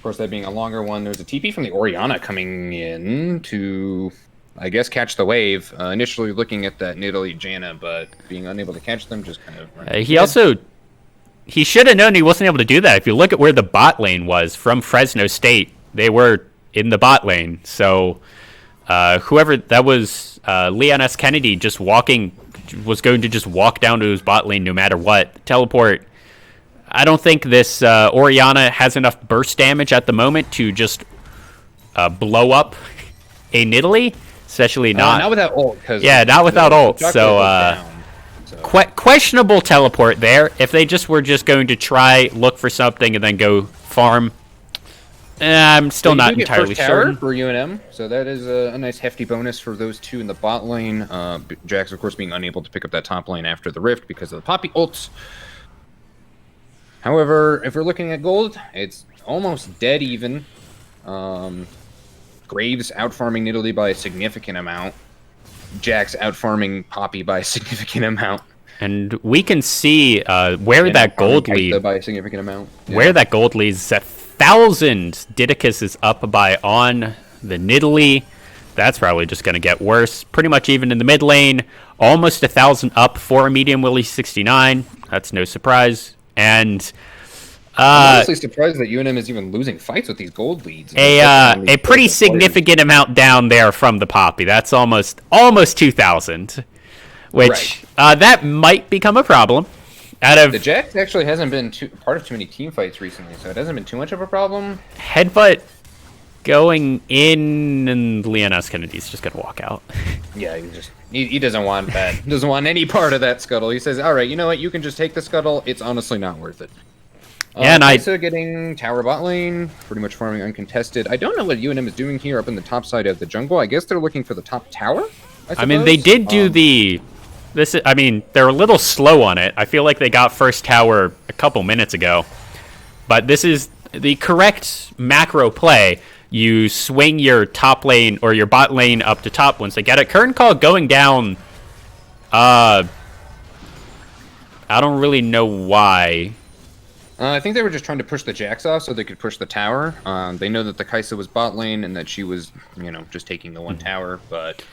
course, that being a longer one, there's a TP from the Orianna coming in to, I guess, catch the wave. Initially looking at that Nidalee Janna, but being unable to catch them, just kind of... He should have known he wasn't able to do that. If you look at where the bot lane was from Fresno State, they were in the bot lane. So whoever that was, Leon S. Kennedy was going to just walk down to his bot lane no matter what. Teleport. I don't think this Orianna has enough burst damage at the moment to just blow up a Nidalee, especially not without ult. Not without ult. So questionable teleport there. If they were just going to try look for something and then go farm, I'm still not entirely sure. For UNM, so that is a nice hefty bonus for those two in the bot lane. Jax, of course, being unable to pick up that top lane after the rift because of the poppy ults. However, if we're looking at gold, it's almost dead even. Graves out-farming Nidalee by a significant amount. Jax out-farming Poppy by a significant amount. And we can see where that gold lead... by a significant amount. Yeah. Where that gold leads is 1,000 Didicus is up by on the Nidalee. That's probably just going to get worse. Pretty much even in the mid lane. Almost 1,000 up for a Medium Willie 69. That's no surprise. And I'm honestly surprised that UNM is even losing fights with these gold leads. A pretty significant amount down there from the Poppy. That's almost 2,000, which that might become a problem. The Jax actually hasn't been part of too many team fights recently, so it hasn't been too much of a problem. Headbutt going in, and Leonis Kennedy's just gonna walk out. Yeah, he doesn't want that. He doesn't want any part of that scuttle. He says, "All right, you know what? You can just take the scuttle. It's honestly not worth it." And also getting tower bot lane, pretty much farming uncontested. I don't know what UNM is doing here up in the top side of the jungle. I guess they're looking for the top tower. I mean, they did do they're a little slow on it. I feel like they got first tower a couple minutes ago. But this is the correct macro play. You swing your top lane or your bot lane up to top once they get it. Current call going down. I don't really know why. I think they were just trying to push the Jax off so they could push the tower. They know that the Kai'Sa was bot lane and that she was, just taking the one tower. But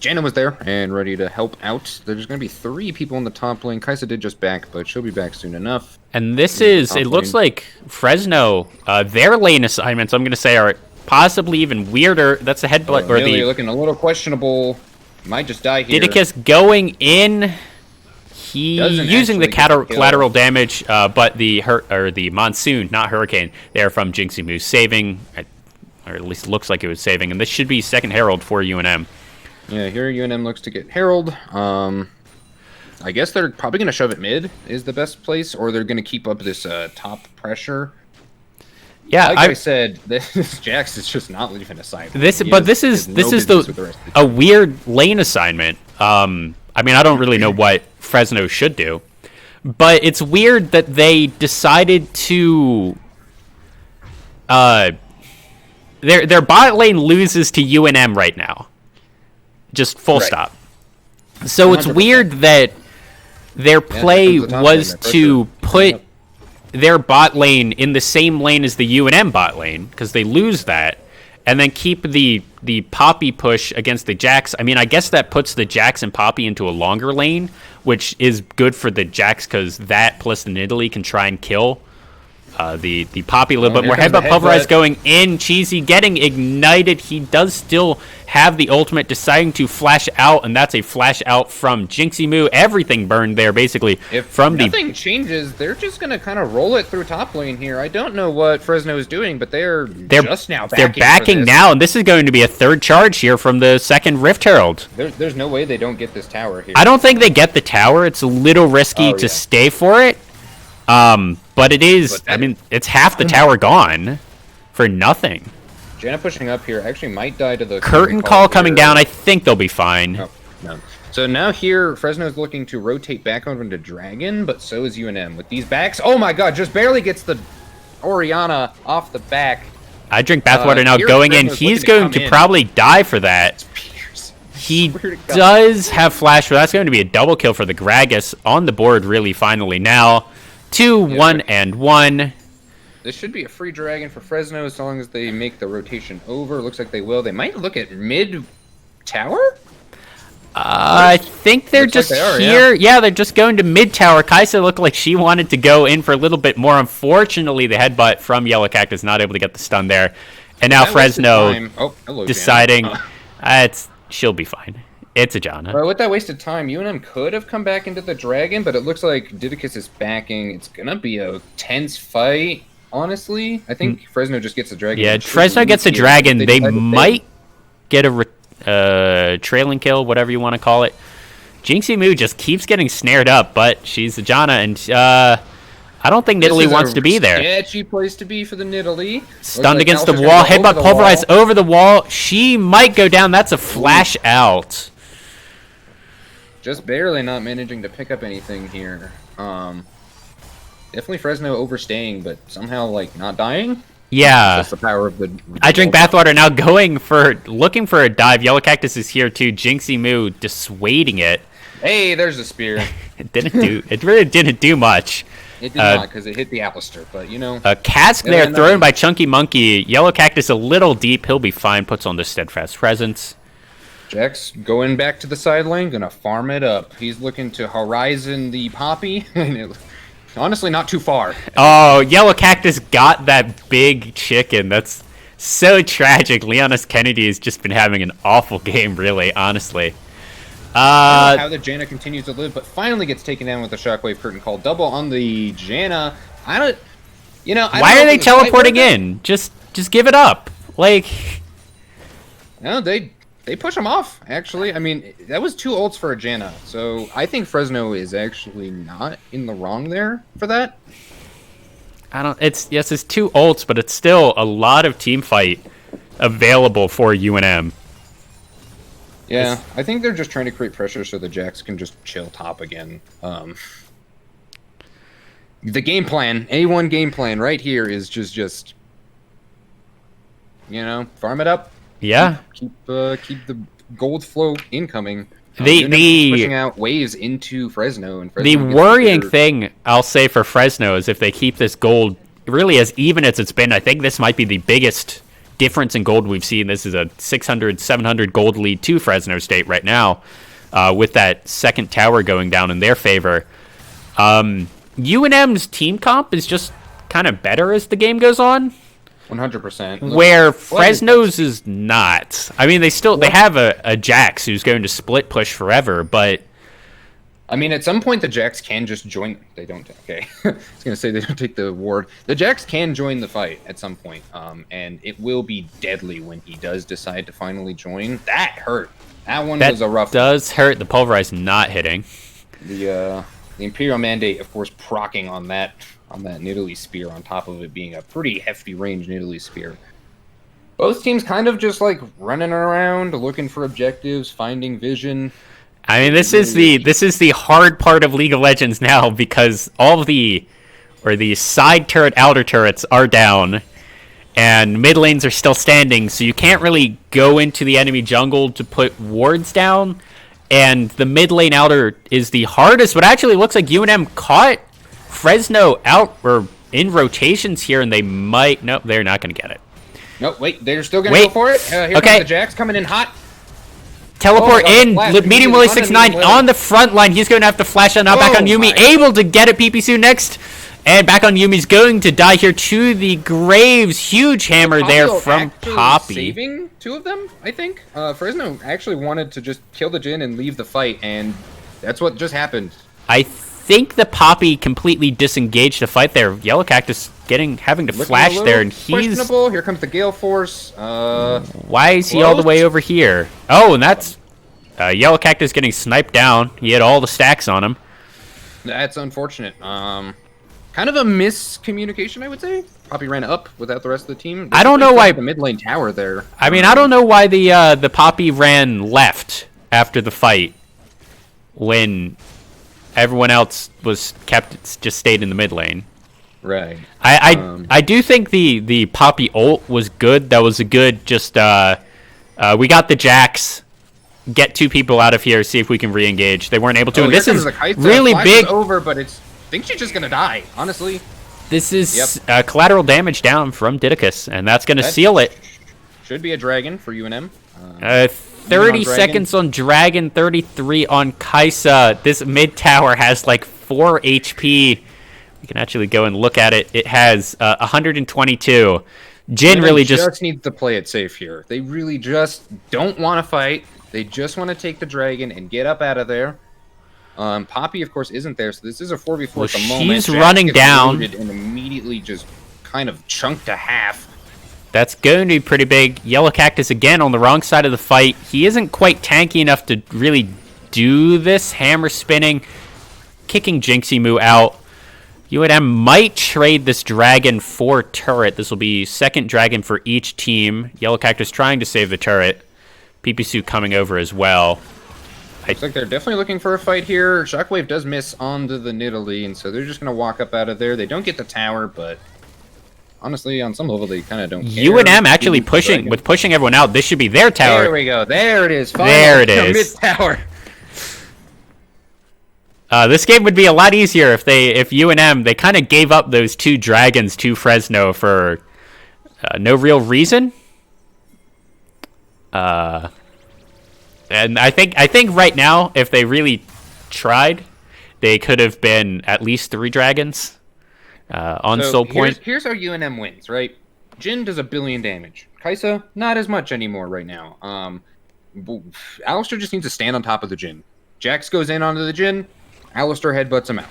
Janna was there and ready to help out. There's going to be 3 people in the top lane. Kai'Sa did just back, but she'll be back soon enough. And it looks like Fresno, their lane assignments, I'm going to say, are possibly even weirder. That's the headbutt. Really looking a little questionable. Might just die here. Didicus going in. Using the collateral damage, but the monsoon, not hurricane, there from Jinxie Moo saving, or at least looks like it was saving, and this should be second herald for UNM. Yeah, here UNM looks to get herald. I guess they're probably going to shove it mid is the best place, or they're going to keep up this top pressure. Yeah, like I said, this Jax is just not leaving a side. This is a weird lane assignment. I mean, I don't really know what Fresno should do, but it's weird that they decided to their bot lane loses to UNM right now. Just full stop. So 100%. It's weird that their play was to put their bot lane in the same lane as the UNM bot lane, because they lose that, and then keep the Poppy push against the Jax. I mean, I guess that puts the Jax and Poppy into a longer lane, which is good for the Jax, because that plus the Nidalee can try and kill the Poppy a little bit more. Headbutt pulverize going in. Cheesy getting ignited. He does still have the ultimate, deciding to flash out, and that's a flash out from Jinxie Moo. Everything burned there, basically. If nothing changes, they're just going to kind of roll it through top lane here. I don't know what Fresno is doing, but they're just now backing. They're backing now, and this is going to be a third charge here from the second Rift Herald. There's no way they don't get this tower here. I don't think they get the tower. It's a little risky to stay for it. But it is, I mean, it's half the tower gone. for nothing. Janna pushing up here actually might die to the Curtain call coming down. I think they'll be fine. Oh, no. So now here, Fresno's looking to rotate back over into Dragon, but so is UNM. With these backs, oh my god, just barely gets the Orianna off the back. I drink bathwater now going in. He's going to probably die for that. He does have flash, but that's going to be a double kill for the Gragas on the board really finally now. 2, 1, and 1. This should be a free Dragon for Fresno as long as they make the rotation over. Looks like they will. They might look at mid tower? I think they're just here. Yeah, they're just going to mid tower. Kai'Sa looked like she wanted to go in for a little bit more. Unfortunately, the headbutt from Yellow Cactus not able to get the stun there. And now Fresno deciding she'll be fine. It's a Janna. Well, with that wasted time, UNM could have come back into the Dragon, but it looks like Didicus is backing. It's going to be a tense fight, honestly. I think Fresno just gets the Dragon. Yeah, Fresno gets a Dragon. They might get a trailing kill, whatever you want to call it. Jinxie Moo just keeps getting snared up, but she's a Janna, and I don't think Nidalee wants to be there. Sketchy place to be for the Nidalee. Stunned against the wall, headbutt pulverized over the wall. She might go down. That's a flash out. Just barely not managing to pick up anything here. Definitely Fresno overstaying, but somehow like not dying. Yeah, that's the power of the. I drink bathwater now, looking for a dive. Yellow Cactus is here too. Jinxie Moo dissuading it. Hey, there's a spear. It really didn't do much. It did not, because it hit the Alistair, but you know. A cask there thrown by Chunky Monkey. Yellow Cactus a little deep. He'll be fine. Puts on the Steadfast Presence. Jack's going back to the side lane, gonna farm it up. He's looking to Horizon the Poppy. Honestly, not too far. Oh, Yellow Cactus got that big chicken. That's so tragic. Leonis Kennedy has just been having an awful game, really, honestly. I don't know how the Janna continues to live, but finally gets taken down with the Shockwave Curtain Call. Double on the Janna. Why are they teleporting in? Just give it up. Like, no, they push him off, actually. I mean, that was 2 ults for a Janna, so I think Fresno is actually not in the wrong there for that. It's 2 ults, but it's still a lot of team fight available for UNM. Yeah, I think they're just trying to create pressure so the Jacks can just chill top again. The game plan, A1 game plan right here is just farm it up. Yeah. Keep the gold flow incoming. Pushing out waves into Fresno. And the worrying thing I'll say for Fresno is if they keep this gold really as even as it's been, I think this might be the biggest difference in gold we've seen. This is a 600, 700 gold lead to Fresno State right now, with that second tower going down in their favor. UNM's team comp is just kind of better as the game goes on. 100%. Where Fresno's is not. I mean, they have a Jax who's going to split push forever, but I mean, at some point the Jax can just join. They don't. Okay, I was gonna say they don't take the ward. The Jax can join the fight at some point, and it will be deadly when he does decide to finally join. That hurt. That one was a rough. Does hurt. The pulverize not hitting. The Imperial Mandate, of course, proccing on that Nidalee spear on top of it being a pretty hefty range Nidalee spear. Both teams kind of just like running around, looking for objectives, finding vision. I mean, this is the hard part of League of Legends now because all the side turret, outer turrets are down, and mid lanes are still standing, so you can't really go into the enemy jungle to put wards down, and the mid lane outer is the hardest, but actually it looks like UNM caught Fresno out or in rotations here, and they might... Nope, they're not going to get it. Nope, wait, they're still going to go for it. Here comes the Jax coming in hot. Teleport in, medium Willie 6'9" on the front line. He's going to have to flash out now. Back on Yuumi, able to get it. PPSU next. And back on Yumi's going to die here to the graves. Huge hammer there from Poppy. Saving 2 of them, I think. Fresno actually wanted to just kill the Jhin and leave the fight, and that's what just happened. I think the Poppy completely disengaged the fight there. Yellow Cactus having to flash there, and he's questionable. Here comes the Gale Force. Why is he all the way over here? Oh, and that's Yellow Cactus getting sniped down. He had all the stacks on him. That's unfortunate. kind of a miscommunication, I would say. Poppy ran up without the rest of the team. I don't know why the mid lane tower there. I mean, I don't know why the Poppy ran left after the fight when everyone else just stayed in the mid lane. Right. I do think the Poppy ult was good. That was a good just we got the Jax. Get 2 people out of here. See if we can re-engage. They weren't able to. And this is really big. Over, but I think she's just gonna die. Honestly. This is collateral damage down from Didicus, and that's gonna seal it. Should be a dragon for UNM. 30 seconds on Dragon, 33 on Kaisa. This mid tower has like 4 HP. We can actually go and look at it. It has 122. Jin really just needs to play it safe here. They really just don't want to fight. They just want to take the dragon and get up out of there. Poppy, of course, isn't there, so this is a 4v4 at the moment. She's running down. And immediately just kind of chunked to half. That's going to be pretty big. Yellow Cactus again on the wrong side of the fight. He isn't quite tanky enough to really do this. Hammer spinning, kicking Jinxie Moo out. UNM might trade this dragon for turret. This will be second dragon for each team. Yellow Cactus trying to save the turret. Pipisu coming over as well. Looks like they're definitely looking for a fight here. Shockwave does miss onto the Nidalee, and so they're just going to walk up out of there. They don't get the tower, but honestly, on some level, they kind of don't care. UNM actually pushing everyone out. This should be their tower. There we go. There it is. Finally, there it is. Mid-tower. This game would be a lot easier if UNM, they kind of gave up those 2 dragons to Fresno for no real reason. And I think right now, if they really tried, they could have been at least 3 dragons on Soul Point. Here's how UNM wins, right? Jin does 1 billion damage. Kaisa, not as much anymore right now. Alistar just needs to stand on top of the Jin. Jax goes in onto the Jin. Alistar headbutts him out.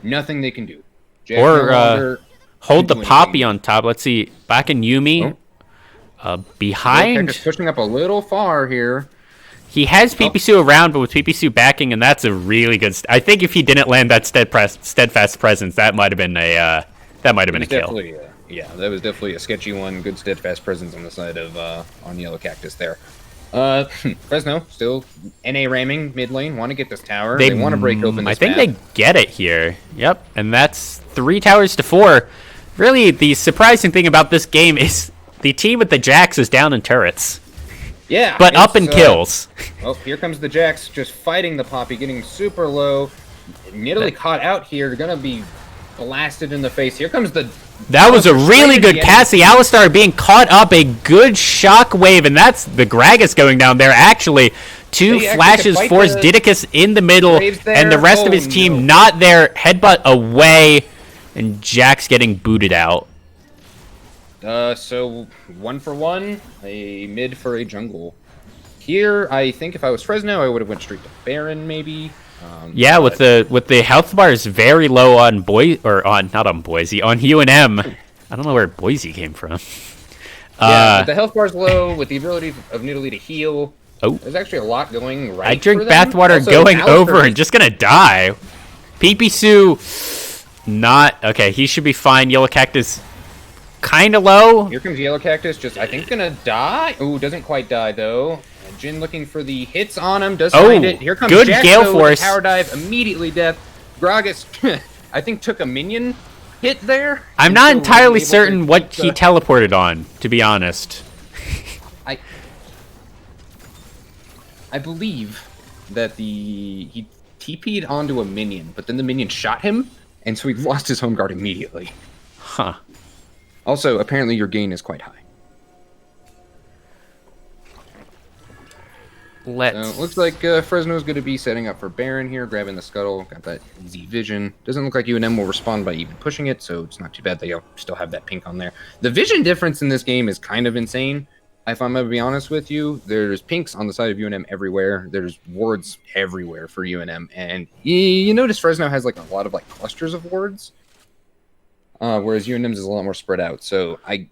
Nothing they can do. Jax or hold the Poppy on top. Let's see. Back in Yumi. Behind. Just pushing up a little far here. He has Pipisu around, but with Pipisu backing, and that's a really good. I think if he didn't land that steadfast presence, that might have been a kill. Yeah, that was definitely a sketchy one. Good steadfast presence on the side of on Yellow Cactus there. Fresno still NA ramming mid lane. Want to get this tower. They want to break open this I think map. they get it here. Yep, and that's 3 towers to 4. Really, the surprising thing about this game is the team with the Jax is down in turrets. Yeah, but up in kills. Well, here comes the Jax just fighting the Poppy, getting super low. Nidalee caught out here. They're gonna be blasted in the face. Here comes the. That was a really good cast. The Alistar being caught up. A good shockwave, and that's the Gragas going down there. Actually, 2 flashes force Didicus in the middle, and the rest of his team not there. Headbutt away, and Jax getting booted out. So 1 for 1, a mid for a jungle. Here, I think if I was Fresno, I would have went straight to Baron, maybe. Yeah, with the health bars very low on on UNM. I don't know where Boise came from. Yeah, with the health bars low, with the ability of Nidalee to heal. Oh, there's actually a lot going right. I drink bathwater going over and just gonna die. Pipisu, not okay. He should be fine. Yellow Cactus, kind of low. Here comes Yellow Cactus, just I think gonna die. Ooh, doesn't quite die though. Jin looking for the hits on him. Does find it. Here comes good Jax, Gale Force. Power dive, immediately death. Gragas, I think took a minion hit there. I'm not entirely certain what he teleported on, to be honest. I believe that he TP'd onto a minion, but then the minion shot him, and so he lost his home guard immediately. Huh. Also, apparently your gain is quite high. Looks like Fresno's going to be setting up for Baron here, grabbing the scuttle. Got that easy vision. Doesn't look like UNM will respond by even pushing it, so it's not too bad they still have that pink on there. The vision difference in this game is kind of insane. If I'm going to be honest with you, there's pinks on the side of UNM everywhere. There's wards everywhere for UNM, and you notice Fresno has like a lot of like clusters of wards, whereas UNM's is a lot more spread out. So I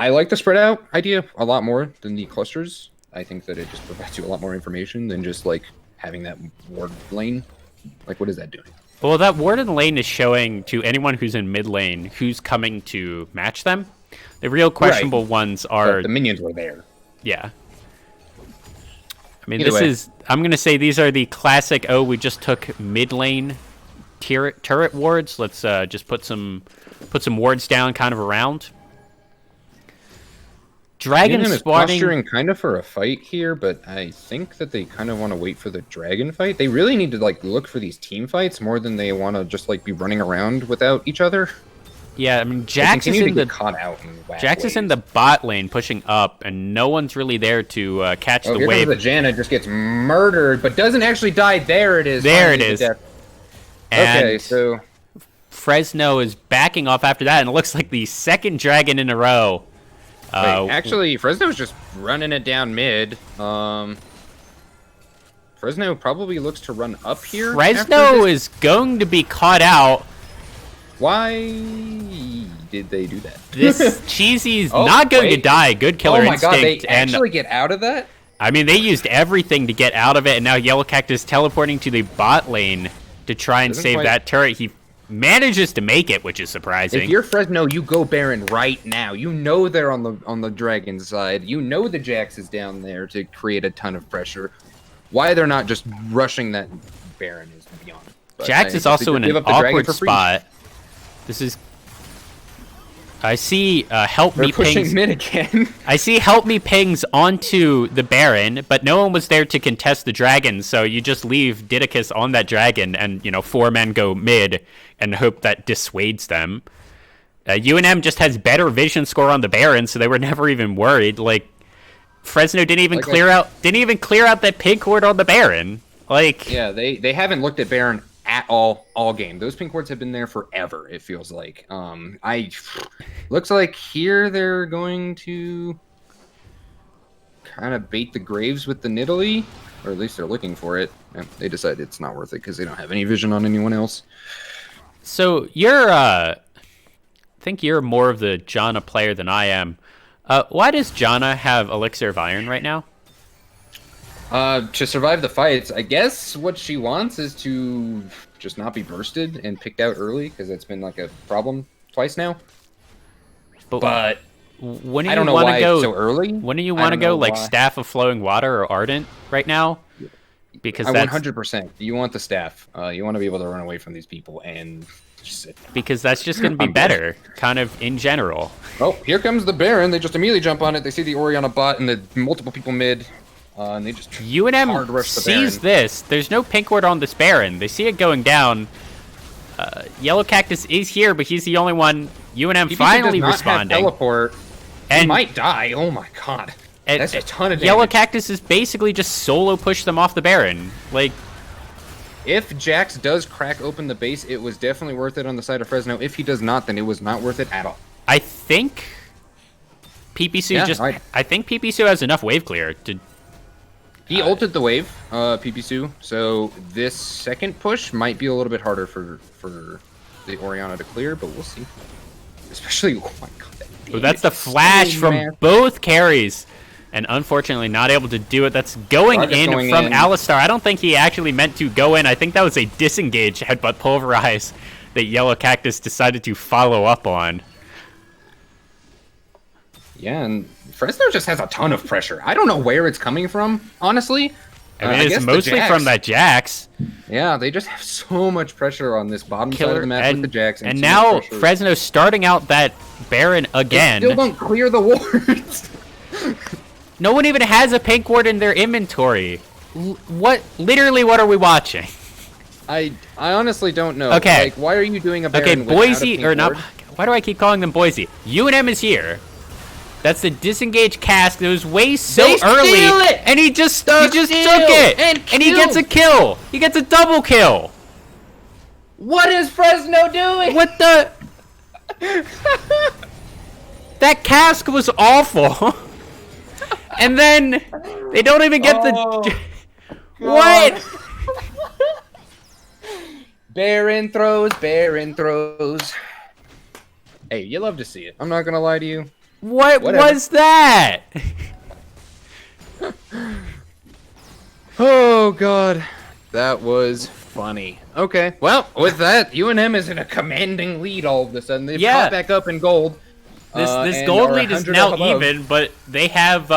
like the spread out idea a lot more than the clusters. I think that it just provides you a lot more information than just like having that ward lane. Like, what is that doing? Well, that Warden lane is showing to anyone who's in mid lane who's coming to match them. The real questionable ones are... But the minions were there. Yeah. I mean, Either this way. is... I'm going to say these are the classic, oh, we just took mid lane turret wards. Let's just put some wards down kind of around. Dragon UNM is spawning... posturing kind of for a fight here, but I think that they kind of want to wait for the dragon fight. They really need to like look for these team fights more than they want to just like be running around without each other. Yeah, I mean, They Jax is continue in to the... get caught out in whack Jax is in ways. the bot lane pushing up, and no one's really there to catch Oh, the here wave. comes the Janna, just gets murdered, but doesn't actually die. There it is. There it finally, is. the death. And Okay, so Fresno is backing off after that, and it looks like the second dragon in a row. wait, actually, Fresno's just running it down mid. Fresno probably looks to run up here. Fresno after this. is going to be caught out. Why did they do that? This Cheesy's Oh, not going to wait. die. Good killer Oh my instinct. god, they And actually get out of that? I mean, they used everything to get out of it, and now Yellow Cactus teleporting to the bot lane to try and Doesn't save quite- that turret. He manages to make it, which is surprising. If you're Fresno, you go Baron right now. You know they're on the dragon side. You know the Jax is down there to create a ton of pressure. Why they're not just rushing that Baron is beyond. But Jax I is guess also they in give an up the dragon awkward for free. spot. This is... I see help They're me pushing pings. mid again. I see help me pings onto the Baron, but no one was there to contest the dragon, so you just leave Didicus on that dragon and, 4 men go mid and hope that dissuades them. UNM just has better vision score on the Baron, so they were never even worried. Like, Fresno didn't even Like clear out that pink ward on the Baron. Like, Yeah, they haven't looked at Baron at all game. Those pink wards have been there forever, it feels like. Looks like here they're going to kind of bait the graves with the Nidalee, or at least they're looking for it. And they decide it's not worth it because they don't have any vision on anyone else. so you're, I think you're more of the Janna player than I am. Why does Janna have Elixir of Iron right now? To survive the fights, I guess what she wants is to just not be bursted and picked out early, because that's been like a problem twice now. But when do I you don't know want why to go it's so early. When do you I want to don't know go like why. Staff of Flowing Water or Ardent right now? Because I that's 100%. You want the staff. You want to be able to run away from these people and just sit. because that's just going to be I'm better, kind of in general. Oh, here comes the Baron. They just immediately jump on it. They see the Orianna bot and the multiple people mid, and they just hard UNM rush the sees Baron. this. There's no pink ward on this Baron. They see it going down. Yellow Cactus is here, but he's the only one. UNM PPC finally does not responding. Have teleport. He And- might die. Oh my god. That's a ton of damage. Yellow Cactus is basically just solo push them off the Baron. Like, If Jax does crack open the base, it was definitely worth it on the side of Fresno. If he does not, then it was not worth it at all. I think PPC Yeah, I think PPC has enough wave clear to. He ulted the wave, PPC, so this second push might be a little bit harder for the Orianna to clear, but we'll see. Especially, oh my god. Oh, that's the flash from massive. both carries. And unfortunately not able to do it. That's going Rocket's in going from in. Alistar. I don't think he actually meant to go in. I think that was a disengage headbutt pulverize that Yellow Cactus decided to follow up on. Yeah, and Fresno just has a ton of pressure. I don't know where it's coming from, honestly. I mean, guess it's the mostly Jax. from that Jax Yeah, they just have so much pressure on this bottom side of killer. the map with the Jax. And so now much pressure. Fresno starting out that Baron They again. still don't clear the wards. No one even has a pink ward in their inventory. Literally, what are we watching? I honestly don't know. Okay. Like, why are you doing a Baron Okay, without a Boise, pink or not, ward? why do I keep calling them Boise? UNM is here. That's the disengage cask. It was way so They early, steal it! and he just They took steal it, and he kill! gets a kill. He gets a double kill. What is Fresno doing? What the? That cask was awful. And then they don't even get the. What? Baron throws, Baron throws. Hey, you love to see it. I'm not gonna lie to you. What Whatever. was that? Oh god, that was funny. Okay, well, with that, UNM is in a commanding lead all of a sudden. They've Yeah. caught back up in gold. This and gold are lead is 100 now above. even, but they have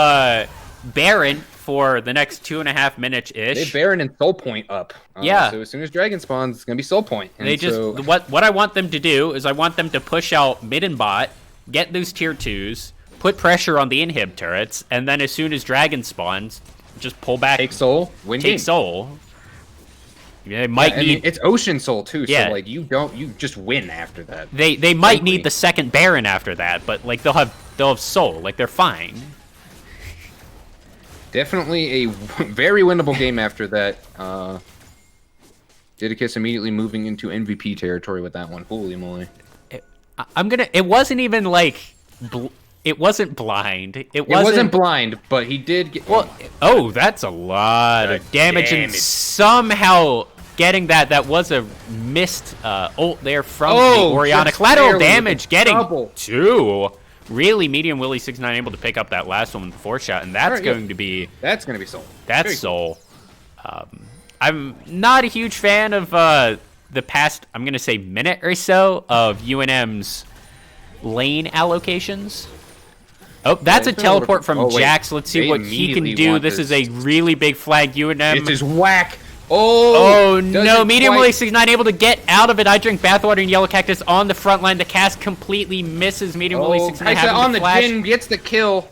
Baron for the next 2.5 minutes They ish. Baron and Soul Point up. Yeah. So as soon as Dragon spawns, it's gonna be Soul Point. And They just so, what I want them to do is I want them to push out mid and bot, get those tier 2s, put pressure on the inhib turrets, and then as soon as Dragon spawns, just pull back, take Soul, win game. take Soul. They might I mean, need it's Ocean Soul too, Yeah. so like you just win after that. they might Frankly. need the second Baron after that, but like they'll have Soul, like they're fine. Definitely a very winnable game after that. Didicus immediately moving into MVP territory with that one. Holy moly. It wasn't even like it wasn't blind. It wasn't blind, but he did get Oh, that's a lot of damage, and somehow getting that was a missed ult there from the Oriana. just Collateral barely damage, with getting double. 2. Really, Medium Willie 69 able to pick up that last one with the 4-shot, and that's Alright, yeah. going to be That's gonna be Soul. that's Very cool. Soul. I'm not a huge fan of the past, I'm gonna say, minute or so of UNM's lane allocations. Oh, that's Yeah, a it's been a little teleport bit- from oh, wait. Jax. Let's see They what he can immediately do. want This is this. a really big flag. UNM. It is whack. Oh no, doesn't Medium quite- Willie 69 able to get out of it. I drink bathwater and Yellow Cactus on the front line. The cast completely misses Medium Willie 69 Kaisa having on the the flash. Jin gets the kill.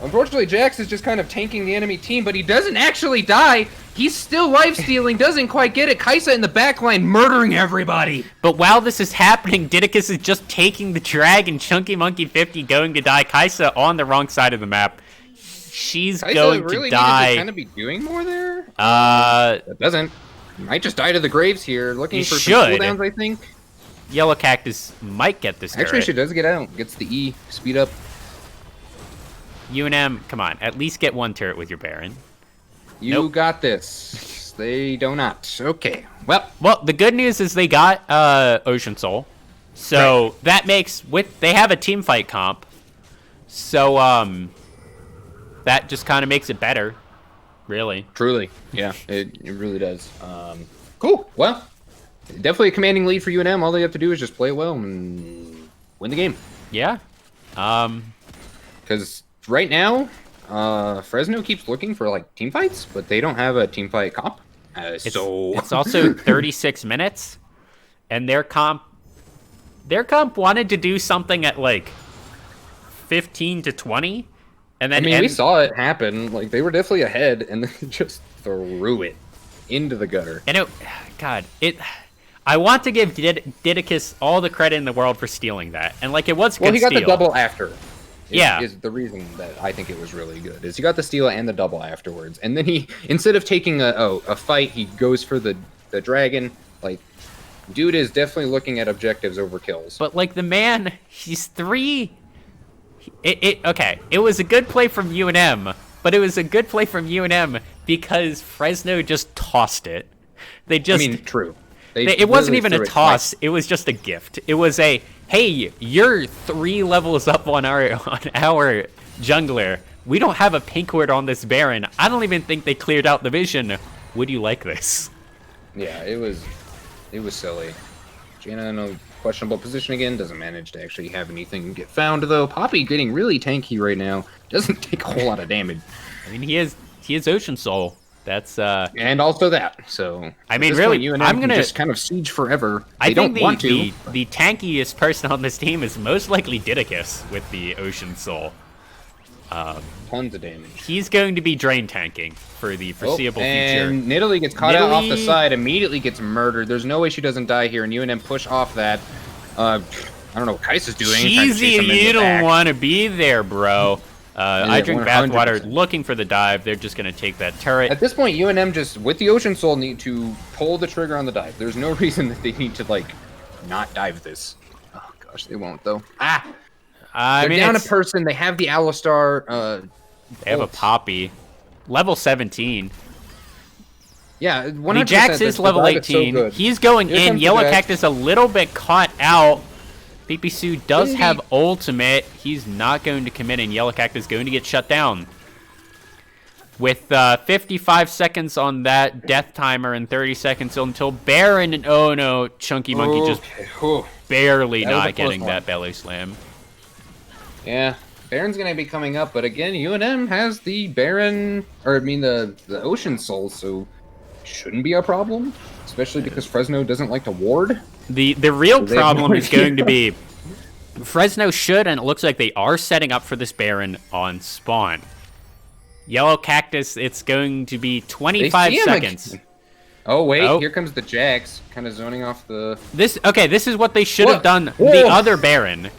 Unfortunately, Jax is just kind of tanking the enemy team, but he doesn't actually die. He's still life-stealing, doesn't quite get it. Kaisa in the backline murdering everybody. But while this is happening, Didicus is just taking the dragon. Chunky Monkey 50 going to die. Kaisa on the wrong side of the map. She's Kaisa going really to needed die. to kind of be doing more there. That Doesn't. Might just die to the graves here. Looking He for should. some cooldowns, I think. Yellow Cactus might get this Actually, turret. she does get out. Gets the E. Speed up. UNM, come on. At least get one turret with your Baron. You Nope. got this. They do not. Okay. Well, Well, the good news is they got Ocean Soul. So that makes they have a team fight comp. So that just kind of makes it better. Really. truly. Yeah, it really does. Cool. Well, definitely a commanding lead for UNM. All they have to do is just play well and win the game. Yeah. Because right now, Fresno keeps looking for like team fights, but they don't have a team fight comp. It's also 36 minutes, and their comp wanted to do something at like 15 to 20, and then I mean, we saw it happen. Like they were definitely ahead, and then just threw it into the gutter. and I want to give Didicus all the credit in the world for stealing that, and like it was a Well, good he got steal. the double after. Yeah. Is the reason that I think it was really good. Is he got the steal and the double afterwards, and then he instead of taking a fight, he goes for the dragon. Like, dude is definitely looking at objectives over kills. But like the man, he's 3. Okay, it was a good play from UNM, but it was a good play from UNM because Fresno just tossed it. They just I mean, true. it wasn't literally even a threw it toss. It was just a gift. It was a, hey, you're 3 levels up on our jungler. We don't have a pink ward on this Baron. I don't even think they cleared out the vision. Would you like this? Yeah, it was silly. Jaina in a questionable position again. Doesn't manage to actually have anything get found though. Poppy getting really tanky right now. Doesn't take a whole lot of damage. I mean, he is Ocean Soul. That's And also that. So I at mean, this really, point, UNM I'm can gonna- just kind of siege forever. I They think don't want to. the tankiest person on this team is most likely Didicus with the Ocean Soul. Tons of damage. He's going to be drain tanking for the foreseeable future. And Nidalee gets caught out off the Nidalee- side, immediately gets murdered. There's no way she doesn't die here, and UNM push off that. I don't know what Kaisa's doing. trying to chase Cheesy, him in the you don't back. want to be there, bro. I drink 100%. bathwater looking for the dive. They're just going to take that turret. At this point, UNM just, with the Ocean Soul, need to pull the trigger on the dive. There's no reason that they need to, like, not dive this. Oh, gosh, they won't, though. I They're mean, down a it's- person. They have the Alistar. they have a ult. Poppy. Level 17. Yeah, 100%. The Jax is the level dive so 18. good. He's going Here in. comes the Yellow Jax. Cactus a little bit caught out. Pipisu does Indeed. have ultimate. He's not going to commit, and Yellow Cactus going to get shut down. with 55 seconds on that death timer and 30 seconds until Baron. And oh no, Chunky Monkey just barely not getting that belly slam. Yeah, Baron's gonna be coming up, but again, UNM has the Baron, or I mean the Ocean Soul, so shouldn't be a problem, especially because Fresno doesn't like to ward. The real problem is going to be Fresno should, and it looks like they are setting up for this Baron on spawn. Yellow Cactus, it's going to be 25 seconds. Oh, wait, here comes the Jax, kind of zoning off the... This is what they should have done. Whoa. The other Baron.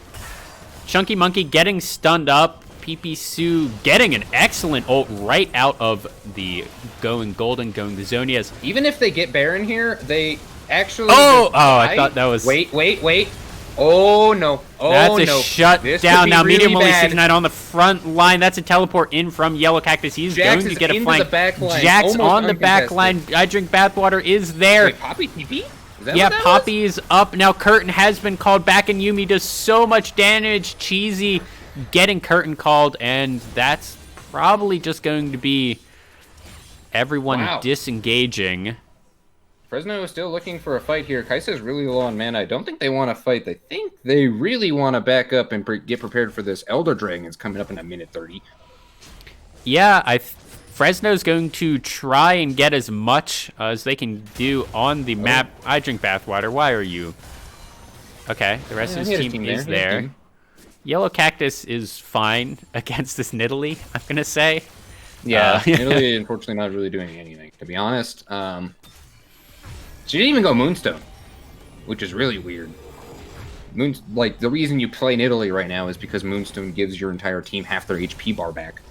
Chunky Monkey getting stunned up. PP Sue getting an excellent ult right out of the going golden, going the Zonias. Even if they get Baron here, they actually... I thought that was... Wait. Oh, no. Oh, that's a no. shutdown. Now, really Medium Willie bad. 69 on the front line. That's a teleport in from Yellow Cactus. He's Jax going to get a flank. Jax Jax on the back line. I Drink Bathwater is there. Wait, Poppy TP? Yeah, Poppy is up. Now, Curtain has been called back, and Yumi does so much damage. Cheesy getting Curtain called, and that's probably just going to be everyone disengaging. Fresno is still looking for a fight here. Kaisa is really low on mana. I don't think they want to fight. They think they really want to back up and get prepared for this. Elder Dragon's coming up in a minute 30. Yeah, Fresno's going to try and get as much as they can do on the map. I Drink Bathwater. Why are you? Okay, the rest of his team is there. Yellow Cactus is fine against this Nidalee, I'm going to say. Yeah, Nidalee, unfortunately, not really doing anything, to be honest. She didn't even go Moonstone, which is really weird. The reason you play Nidalee right now is because Moonstone gives your entire team half their HP bar back.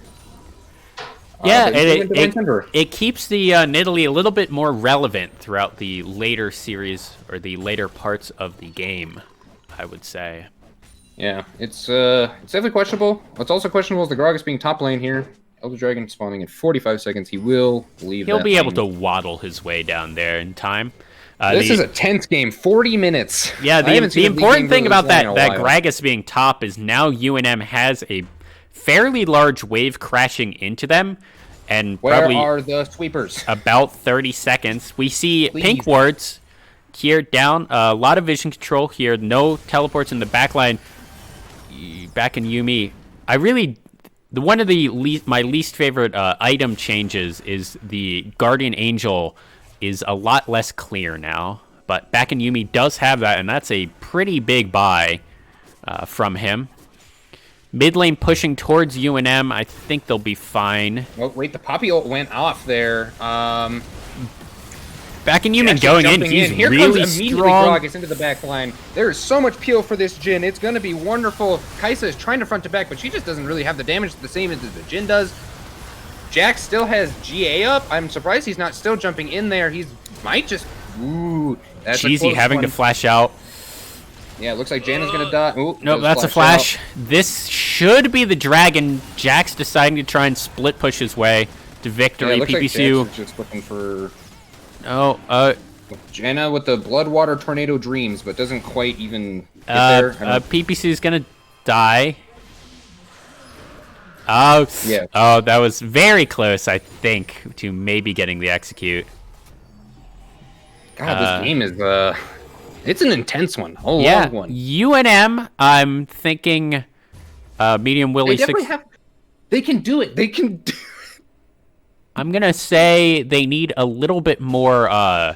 Yeah, it keeps the Nidalee a little bit more relevant throughout the later series, or the later parts of the game, I would say. Yeah, it's definitely questionable. What's also questionable is the Gragas being top lane here. Elder Dragon spawning in 45 seconds. He will leave. He'll be able to waddle his way down there in time. This is a tense game, 40 minutes. Yeah, the important thing about that Gragas being top is now UNM has a fairly large wave crashing into them, and where are the sweepers? About 30 seconds. We see pink wards here down. A lot of vision control here. No teleports in the back line. Back in Yumi, one of my least favorite item changes is the Guardian Angel is a lot less clear now, but back in Yumi does have that, and that's a pretty big buy from him. Mid lane pushing towards UNM. I think they'll be fine. Oh, wait, the Poppy ult went off there. Back in Yumi going in, he's Here really comes immediately strong. Gragas into the back line. There is so much peel for this Jhin. It's going to be wonderful. Kaisa is trying to front to back, but she just doesn't really have the damage the same as the Jhin does. Jax still has GA up. I'm surprised he's not still jumping in there. He might just... Ooh, that's Cheesy having to flash out. Yeah, it looks like Jan is going to die. Ooh, nope, that's a flash. This should be the dragon. Jax deciding to try and split push his way to victory. Yeah, it looks like PPSU. Jax is just looking for... Janna with the Bloodwater Tornado Dreams, but doesn't quite even get there. PPC is gonna die. Oh, yeah. Oh, that was very close, I think, to maybe getting the execute. God, this game is it's an intense one, a long one. UNM, I'm thinking, Medium Willie. They can do it. They can do it. I'm gonna say they need a little bit more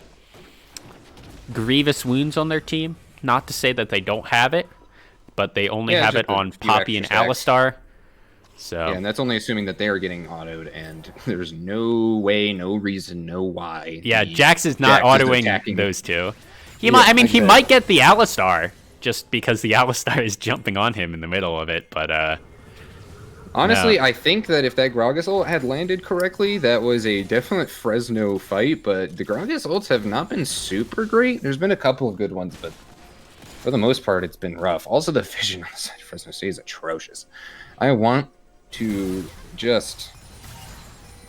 grievous wounds on their team. Not to say that they don't have it, but they only have it on Poppy and Alistar. So yeah, and that's only assuming that they are getting autoed, and there's no way, no reason, no why. Yeah, Jax is not autoing those two. He might get the Alistar just because the Alistar is jumping on him in the middle of it, but honestly, no. I think that if that Gragas ult had landed correctly, that was a definite Fresno fight, but the Gragas ults have not been super great. There's been a couple of good ones, but for the most part, it's been rough. Also, the vision on the side of Fresno State is atrocious. I want to just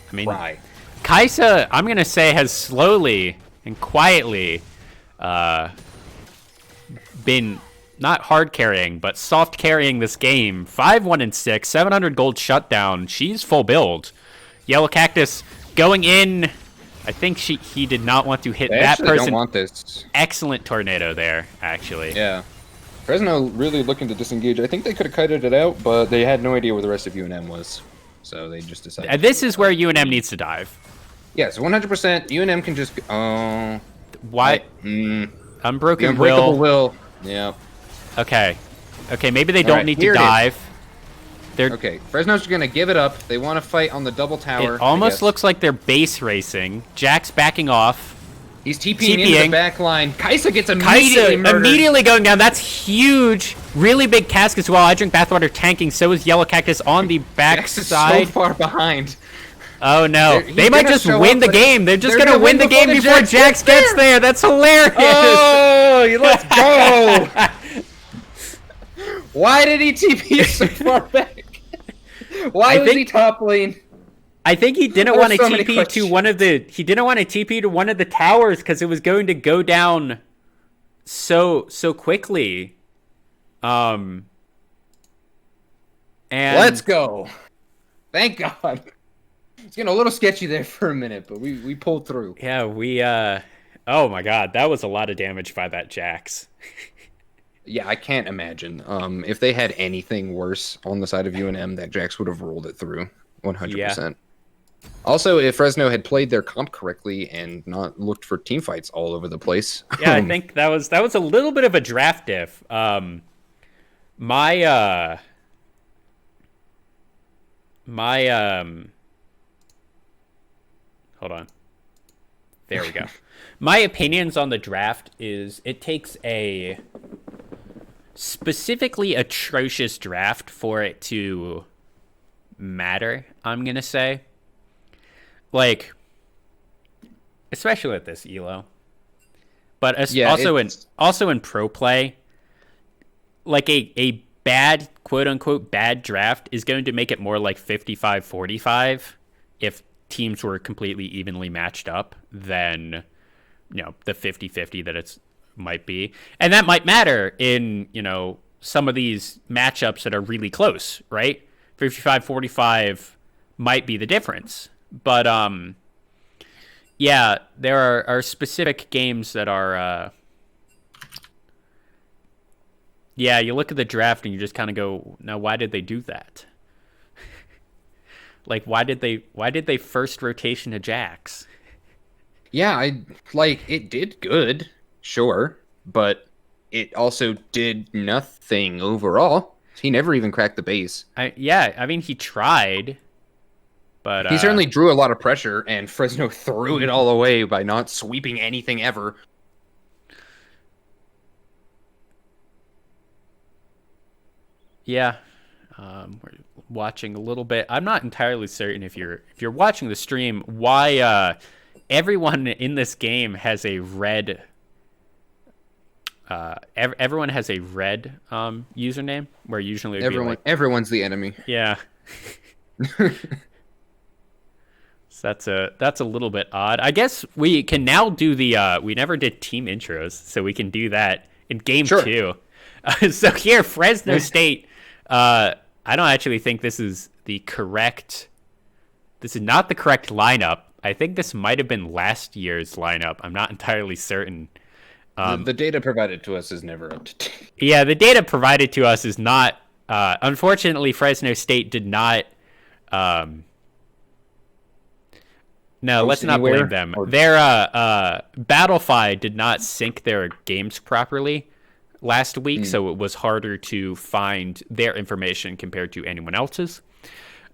cry. Kaisa, I'm going to say, has slowly and quietly been... not hard carrying, but soft carrying this game. 5-1-6, 700 gold shutdown. She's full build. Yellow Cactus going in. I think he did not want to hit They that actually person. don't want this. Excellent tornado there, actually. Yeah. Fresno really looking to disengage. I think they could have kited it out, but they had no idea where the rest of UNM was. So they just decided. This is where UNM needs to dive. Yeah, so 100% UNM can just... Why? Unbreakable Unbreakable will. Yeah. Okay. Okay, maybe they don't need to dive. Okay, Fresno's gonna give it up. They want to fight on the double tower. It almost looks like they're base racing. Jack's backing off. He's TPing into the back line. Kaisa gets immediately murdered. Immediately going down. That's huge. Really big cask as well. I drink bathwater tanking. So is Yellow Cactus on the back side. So far behind. Oh no. They might just win the game. They're just going to win the game before Jax gets there. That's hilarious. Oh, let's go. Why did he TP so far back? Why was he top lane? I think he didn't want to TP to one of the. He didn't want to TP to one of the towers because it was going to go down so quickly. And let's go. Thank God. It's getting a little sketchy there for a minute, but we pulled through. Yeah, we. Oh my God, that was a lot of damage by that Jax. Yeah, I can't imagine. If they had anything worse on the side of UNM, that Jax would have rolled it through 100%. Yeah. Also, if Fresno had played their comp correctly and not looked for team fights all over the place. Yeah, I think that was a little bit of a draft diff. Hold on. There we go. My opinions on the draft is it takes a specifically atrocious draft for it to matter, I'm going to say. Like, especially at this ELO. But also in pro play, like a bad, quote-unquote, bad draft is going to make it more like 55-45 if teams were completely evenly matched up than, the 50-50 that it's might be. And that might matter in, some of these matchups that are really close, right? 55-45 might be the difference. But, yeah, there are specific games that are, yeah, you look at the draft and you just kind of go, now why did they do that? Like, why did they first rotation a Jax? Yeah, it did good, sure, but it also did nothing overall. He never even cracked the base. I mean, he tried, but he certainly drew a lot of pressure, and Fresno threw it all away by not sweeping anything ever. Yeah, we're watching a little bit. I'm not entirely certain if you're watching the stream why everyone in this game has a red. Everyone has a red username where usually everyone's the enemy. Yeah. So that's a little bit odd. I guess we can now do the we never did team intros, so we can do that in game 2. So here, Fresno State. I don't actually think this is the correct. This is not the correct lineup. I think this might have been last year's lineup. I'm not entirely certain. The data provided to us is never up to date. Yeah, the data provided to us is not. Unfortunately, Fresno State did not. No, let's not blame them. Their Battlefy did not sync their games properly last week, so it was harder to find their information compared to anyone else's.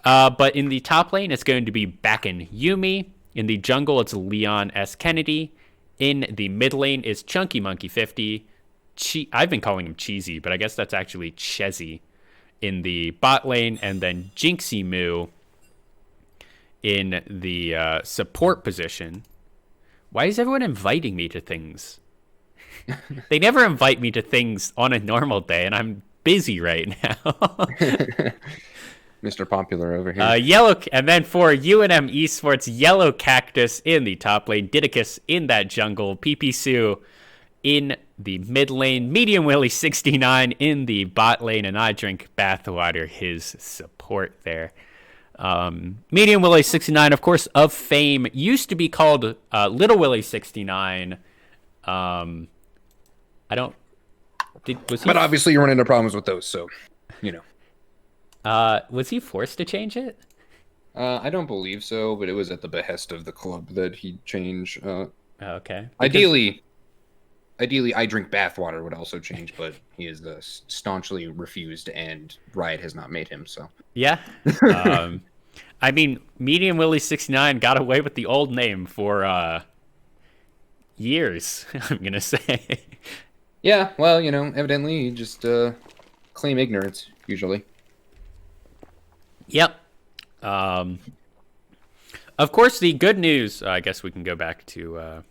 But in the top lane, it's going to be Bakken Yumi. In the jungle, it's Leon S. Kennedy. In the mid lane is Chunky Monkey 50. I've been calling him Cheesy, but I guess that's actually Chezzy. In the bot lane, and then Jinxie Moo in the support position. Why is everyone inviting me to things? They never invite me to things on a normal day, and I'm busy right now. Mr. Popular over here. Yellow, and then for UNM Esports, Yellow Cactus in the top lane, Didicus in that jungle, PP Sue in the mid lane, Medium Willie 69 in the bot lane, and I drink bathwater, his support there. Medium Willie 69, of course, of fame, used to be called Little Willie 69. I don't. But obviously, you run into problems with those, so Was he forced to change it? I don't believe so, but it was at the behest of the club that he changed. Okay. Ideally, I drink bathwater would also change, but he is staunchly refused, and Riot has not made him. So yeah. I mean, Medium Willie 69 got away with the old name for years. I'm gonna say. Yeah, well, evidently you just claim ignorance usually. Yep. Of course, the good news. I guess we can go back to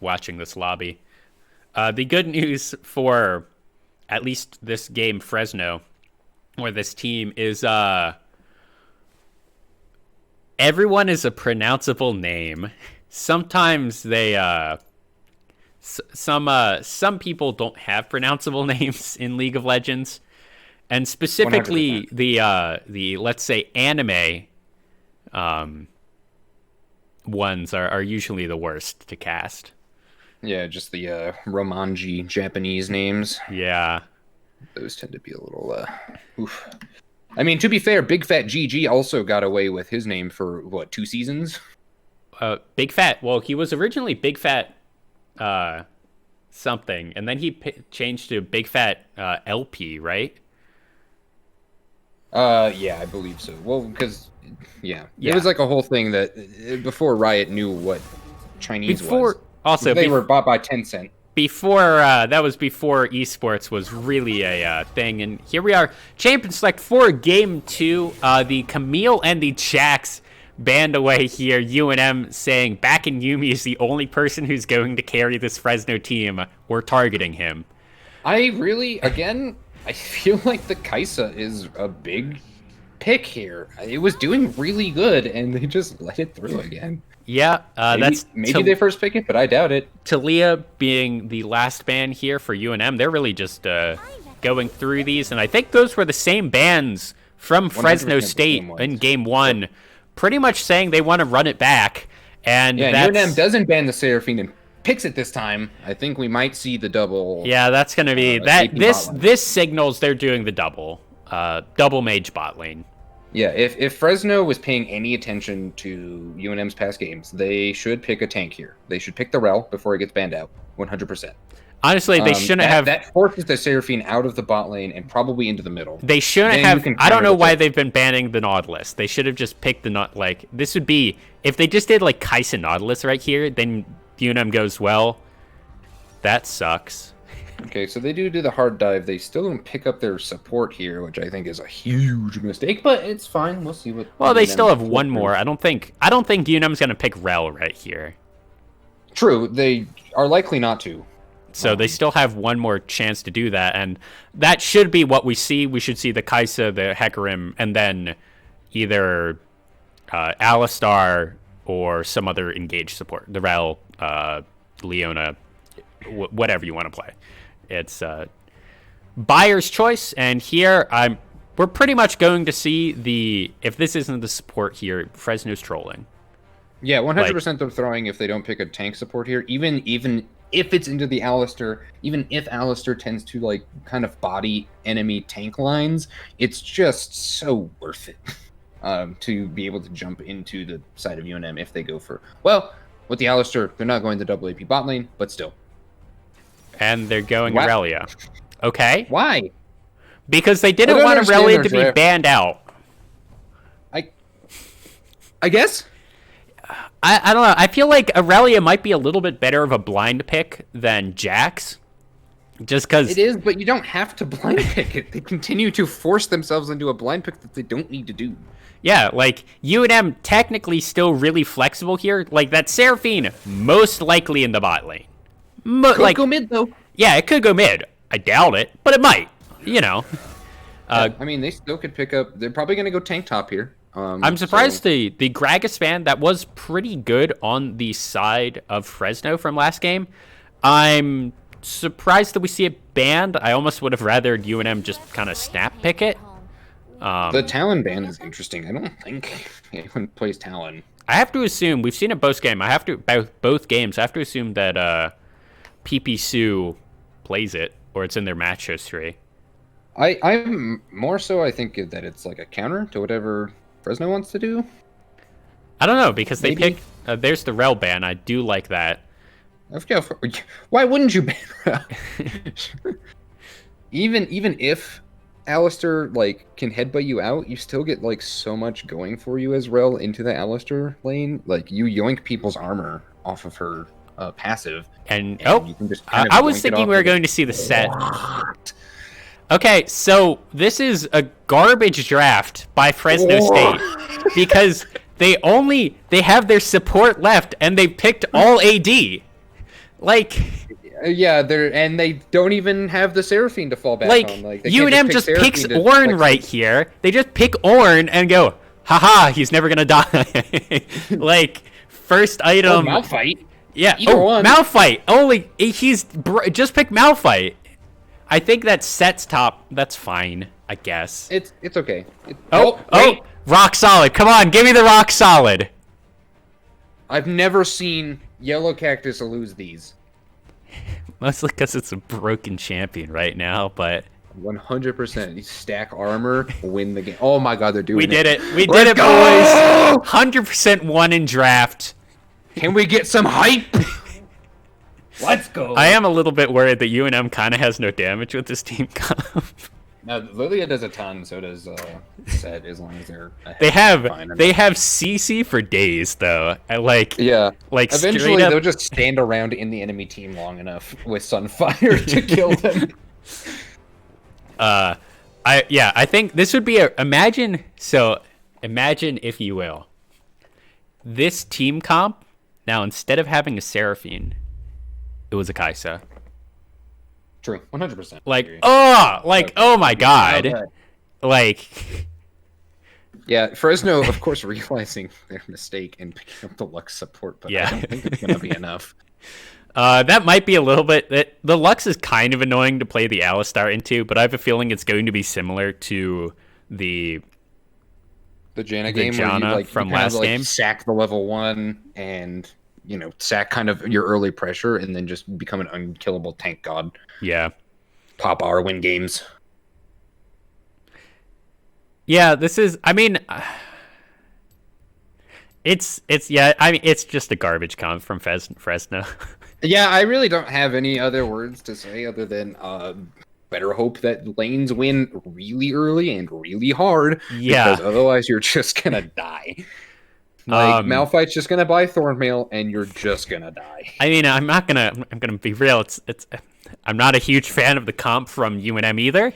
watching this lobby. The good news for at least this game, Fresno, or this team, is everyone is a pronounceable name. Sometimes they some people don't have pronounceable names in League of Legends, and specifically 100%. the let's say anime ones are usually the worst to cast. Yeah, just the Romanji Japanese names. Yeah. Those tend to be a little oof. I mean, to be fair, Big Fat GG also got away with his name for, 2 seasons? Big Fat, well, he was originally Big Fat something, and then he changed to Big Fat LP, right? Yeah, I believe so. Well, because, yeah. It was like a whole thing that, before Riot knew what Chinese was. Also, they were bought by Tencent. That was before esports was really a thing, and here we are, Champion Select for Game 2. The Camille and the Jax banned away here. UNM saying Back in Yumi is the only person who's going to carry this Fresno team. We're targeting him. I feel like the Kaisa is a big pick here. It was doing really good, and they just let it through again. Yeah, maybe they first pick it, but I doubt it. Talia being the last ban here for UNM, they're really just going through these, and I think those were the same bans from Fresno State in Game 1, pretty much saying they want to run it back. And UNM doesn't ban the Seraphine and picks it this time. I think we might see the double. Yeah, that's going to be that. This signals they're doing the double mage bot lane. Yeah, if Fresno was paying any attention to UNM's past games, they should pick a tank here. They should pick the Rel before it gets banned out, 100%. Honestly, they shouldn't have... That forces the Seraphine out of the bot lane and probably into the middle. They shouldn't have... I don't know why they've been banning the Nautilus. They should have just picked the... this would be... If they just did, Kaisa Nautilus right here, then UNM goes, well, that sucks. Okay, so they do the hard dive. They still don't pick up their support here, which I think is a huge mistake, but it's fine. We'll see what... Well, they still have one more. I don't think UNM's going to pick Rel right here. True, they are likely not to. So they still have one more chance to do that, and that should be what we see. We should see the Kaisa, the Hecarim, and then either Alistar or some other engaged support. The Rel, Leona, whatever you want to play. It's buyer's choice, and here we're pretty much going to see if this isn't the support here, Fresno's trolling. Yeah, 100% they're throwing if they don't pick a tank support here, even if it's into the Alistar, even if Alistar tends to kind of body enemy tank lines, it's just so worth it to be able to jump into the side of UNM if they go for... Well, with the Alistar, they're not going the double AP bot lane, but still. And they're going Aurelia. Okay. Why? Because they didn't want Aurelia to be banned out. I guess? I don't know. I feel like Aurelia might be a little bit better of a blind pick than Jax. Just because... It is, but you don't have to blind pick it. They continue to force themselves into a blind pick that they don't need to do. Yeah, UNM technically still really flexible here. That Seraphine, most likely in the bot lane. Could go mid, though. Yeah, it could go mid. I doubt it, but it might. I mean, they still could pick up... They're probably going to go tank top here. I'm surprised the Gragas ban, that was pretty good on the side of Fresno from last game. I'm surprised that we see it banned. I almost would have rathered UNM just kind of snap pick it. The Talon ban is interesting. I don't think anyone plays Talon. I have to assume we've seen it both games. Both games. I have to assume that PP Sue plays it, or it's in their match history. I'm more so. I think that it's like a counter to whatever Fresno wants to do. I don't know because Maybe. they pick. There's the Rel ban. I do like that. Why wouldn't you ban Rel? even if Alistair like can headbutt you out, you still get like so much going for you as Rel into the Alistair lane. Like you yoink people's armor off of her passive, And you can just kind of I was yoink it thinking off we were with- going to see the set. Okay, so this is a garbage draft by Fresno State because they have their support left and they picked all AD. Like Yeah, they don't even have the Seraphine to fall back on. Like they can't UNM just just pick picks Seraphine to Ornn flex right them. here. They just pick Ornn and go, haha, he's never gonna die. Like first item. Malphite. Yeah. Either one. Malphite. Just pick Malphite. I think that sets top. That's fine, I guess. It's okay. Oh, rock solid. Come on, give me the rock solid. I've never seen Yellow Cactus lose these. Mostly because it's a broken champion right now, but 100%. You stack armor, win the game. Oh my god, they're doing we it. did it. We Let's did it, go! boys. 100% won in draft. Can we get some hype? Let's go. I am a little bit worried that UNM kind of has no damage with this team comp. No, Lilia does a ton, so does Set, as long as they're ahead. They have CC for days though. Yeah. Like Eventually, straight up, they'll just stand around in the enemy team long enough with Sunfire to kill them. I think this would be imagine if you will. This team comp, now instead of having a Seraphine, it was a Kaisa. True, 100%. Like, agree. oh my god. Okay. Like Yeah, Fresno, of course, realizing their mistake and picking up the Lux support, but Yeah. I don't think it's going to be enough. that might be a little bit. The Lux is kind of annoying to play the Alistar into, but I have a feeling it's going to be similar to the The Janna The game where Janna you, from you kind of, last game? sack the level 1 and, sack kind of your early pressure and then just become an unkillable tank god. yeah. Pop R, win games. Yeah, this is. I mean, it's just a garbage comp from Fresno. Yeah, I really don't have any other words to say other than better hope that lanes win really early and really hard. Yeah. Because otherwise you're just gonna die. Like Malphite's just gonna buy Thornmail and you're just gonna die. I mean, I'm gonna be real. It's. I'm not a huge fan of the comp from UNM either.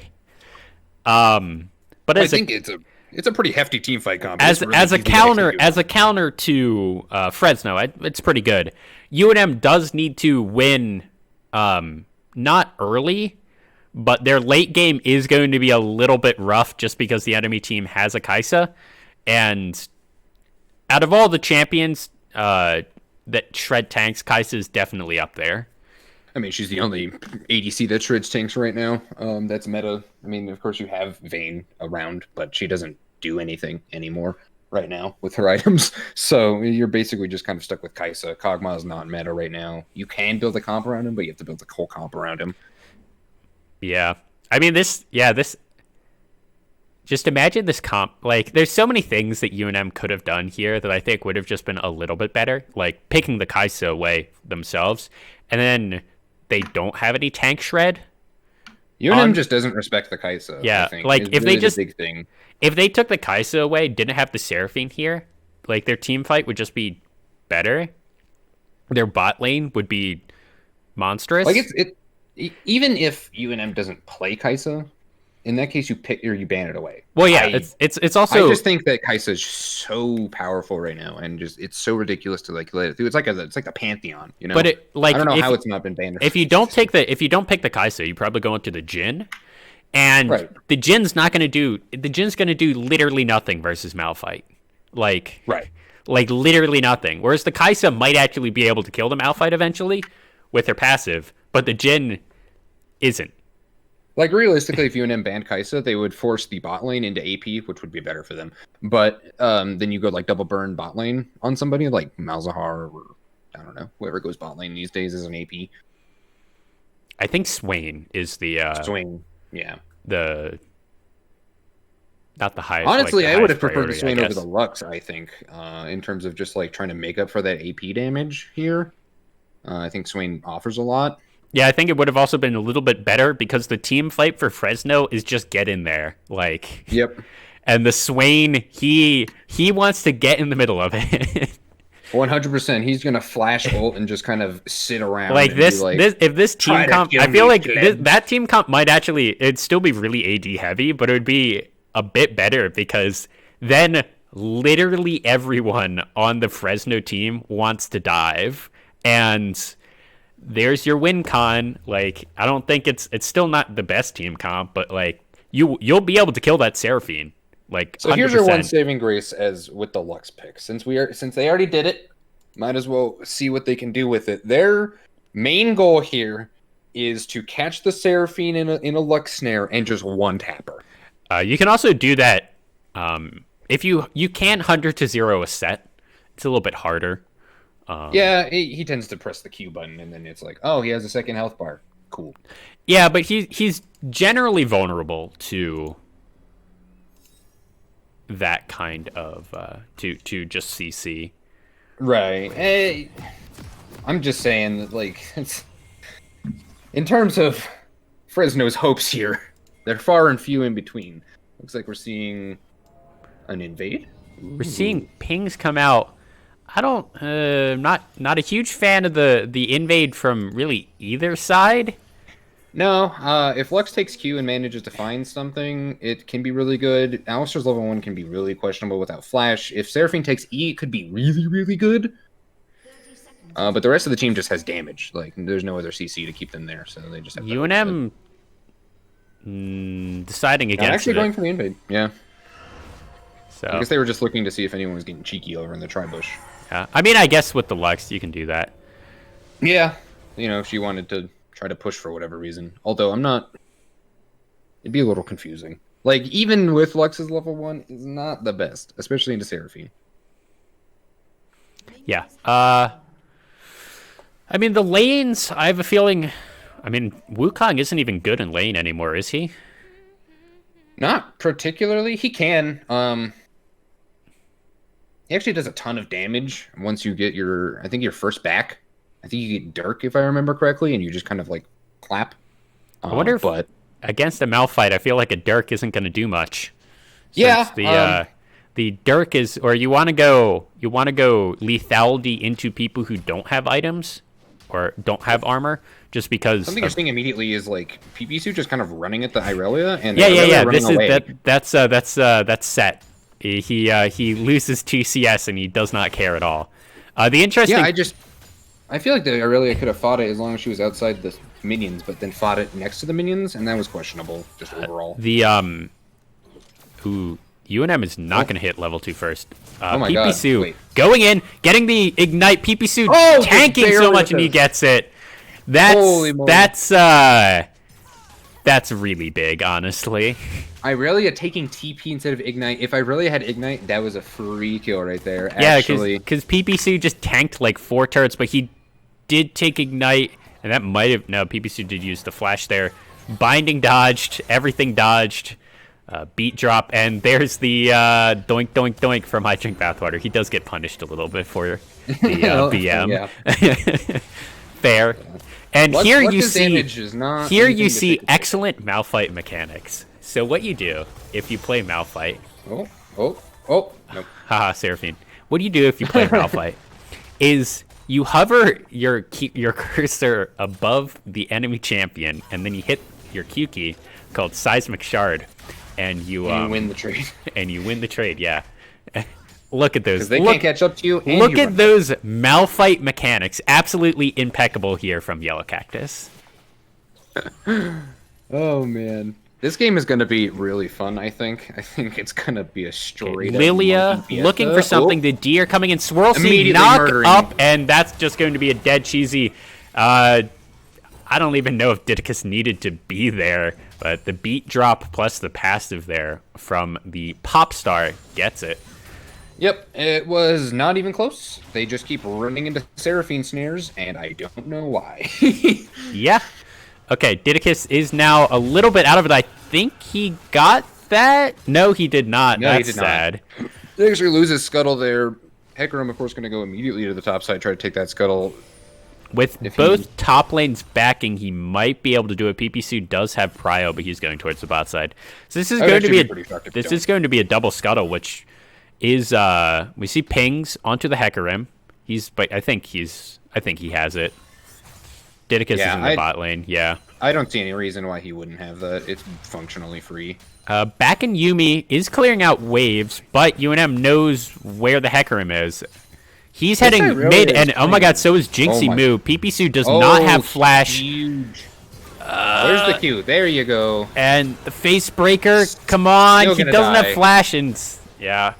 But I think it's a pretty hefty team fight comp. as It's really as a easy to counter execute. to Fresno, it's pretty good. UNM does need to win, not early, but their late game is going to be a little bit rough just because the enemy team has a Kaisa, and out of all the champions that shred tanks, Kaisa is definitely up there. I mean, she's the only ADC that shreds tanks right now. That's meta. I mean, of course you have Vayne around, but she doesn't do anything anymore right now with her items. So you're basically just kind of stuck with Kaisa. Kog'Maw is not meta right now. You can build a comp around him, but you have to build a whole comp around him. Yeah. I mean, this. Just imagine this comp. Like, there's so many things that UNM could have done here that I think would have just been a little bit better. Like, picking the Kaisa away themselves. And then they don't have any tank shred. UNM just doesn't respect the Kaisa. Yeah, I think, like, is if they really the just- big thing. If they took the Kaisa away, didn't have the Seraphine here, like, their team fight would just be better. Their bot lane would be monstrous. Like even if UNM doesn't play Kaisa, in that case you pick or you ban it away. Well, yeah, I it's also. I just think that Kaisa is so powerful right now, and just it's so ridiculous to like let it through. It's like the Pantheon, you know. But it I don't know if, how it's not been banned. if you don't pick the Kaisa, you probably go into the Jhin, and Right. the Jin's gonna do literally nothing versus Malphite, like Right. like literally nothing. Whereas the Kaisa might actually be able to kill the Malphite eventually with her passive, but the Jhin isn't. Like, realistically, if UNM banned Kai'Sa, they would force the bot lane into AP, which would be better for them. But then you go, like, double burn bot lane on somebody like Malzahar or, I don't know, whoever goes bot lane these days is an AP. I think Swain is the... Swing, yeah. Not the highest. Honestly, like, the I would have highest preferred the priority, Swain over the Lux, I think, in terms of just, like, trying to make up for that AP damage here. I think Swain offers a lot. Yeah, I think it would have also been a little bit better because the team fight for Fresno is just get in there. Like, yep. And the Swain, he wants to get in the middle of it. 100%. He's gonna flash ult and just kind of sit around. Like this, like, if this team comp, I feel like that team comp might actually, it'd still be really AD heavy, but it would be a bit better because then literally everyone on the Fresno team wants to dive, and there's your win con. Like, I don't think it's still not the best team comp, but like you'll be able to kill that Seraphine. Like, so 100%. Here's your one saving grace as with the Lux pick. Since they already did it, might as well see what they can do with it. Their main goal here is to catch the Seraphine in a Lux snare and just one tap her. You can also do that if you can 100 to 0 a set. It's a little bit harder. Yeah, he tends to press the Q button, and then it's like, oh, he has a second health bar. Cool. Yeah, but he's generally vulnerable to that kind of to just CC. Right. Hey, I'm just saying that, like, it's, in terms of Fresno's hopes here, they're far and few in between. Looks like we're seeing an invade. We're seeing pings come out. I don't, not a huge fan of the invade from really either side. No, if Lux takes Q and manages to find something, it can be really good. Alistar's level 1 can be really questionable without Flash. If Seraphine takes E, it could be really, really good. But the rest of the team just has damage. Like, there's no other CC to keep them there, so they just have to... UNM deciding against actually going for the invade, yeah. So I guess they were just looking to see if anyone was getting cheeky over in the tri-bush. Yeah, I mean, I guess with the Lux, you can do that. Yeah, you know, if she wanted to try to push for whatever reason. Although I'm not... It'd be a little confusing. Like, even with Lux's level 1 is not the best, especially into Seraphine. Yeah. I mean, the lanes, I have a feeling... I mean, Wukong isn't even good in lane anymore, is he? Not particularly. He can. He actually does a ton of damage once you get your... I think your first back. I think you get Dirk, if I remember correctly, and you just kind of, like, clap. I wonder if against a Malphite, I feel like a Dirk isn't going to do much. Yeah. The Dirk is... Or you want to go lethality into people who don't have items or don't have armor, just because... Something you're seeing immediately is, like, PPSU just kind of running at the Irelia, and yeah. This That's set. He loses 2 CS and he does not care at all. The interesting... Yeah, I feel like the Irelia could have fought it as long as she was outside the minions, but then fought it next to the minions, and that was questionable, just overall. UNM is not going to hit level 2 first. Oh my god, wait. Going in, getting the Ignite, PPSU tanking so much and he gets it. That's really big, honestly. Irelia taking TP instead of Ignite. If Irelia had Ignite, that was a free kill right there. Yeah, because PPSU just tanked like 4 turrets, but he did take Ignite, and that might have... No, PPSU did use the flash there. Binding dodged, everything dodged, beat drop, and there's the doink, doink, doink from I Drink Bathwater. He does get punished a little bit for the BM. Fair. And here you see excellent Malphite mechanics. So what you do if you play Malphite... Nope. Haha, Seraphine. What do you do if you play Malphite? Is you hover your cursor above the enemy champion, and then you hit your Q key called Seismic Shard, and you win the trade. And you win the trade, yeah. Look at those. Because they can't catch up to you. Look at those Malphite mechanics. Absolutely impeccable here from Yellow Cactus. Oh, man. This game is going to be really fun, I think. I think it's going to be a straight Lilia looking for something. The D are coming in. Swirl Seed, knock up, and that's just going to be a dead cheesy. I don't even know if Didicus needed to be there. But the beat drop plus the passive there from the pop star gets it. Yep, it was not even close. They just keep running into Seraphine snares, and I don't know why. Yeah. Okay, Didicus is now a little bit out of it. I think he got that. No, he did not. No, That's he did sad. not. They actually loses Scuttle there. Hecarim, of course, going to go immediately to the top side, try to take that Scuttle. With both top lanes backing, he might be able to do it. PPC does have Prio, but he's going towards the bot side. So this is going to be a double Scuttle, which is we see pings onto the Hecarim. But I think he has it. Didicus is in the bot lane. Yeah. I don't see any reason why he wouldn't have that. It's functionally free. Back in Yuumi is clearing out waves, but UNM knows where the Hecarim is. He's heading mid, and oh my god, so is Jinxie Moo. PPC does not have flash. Huge. Where's the Q? There you go. And the face breaker, come on, he doesn't have flash, and yeah.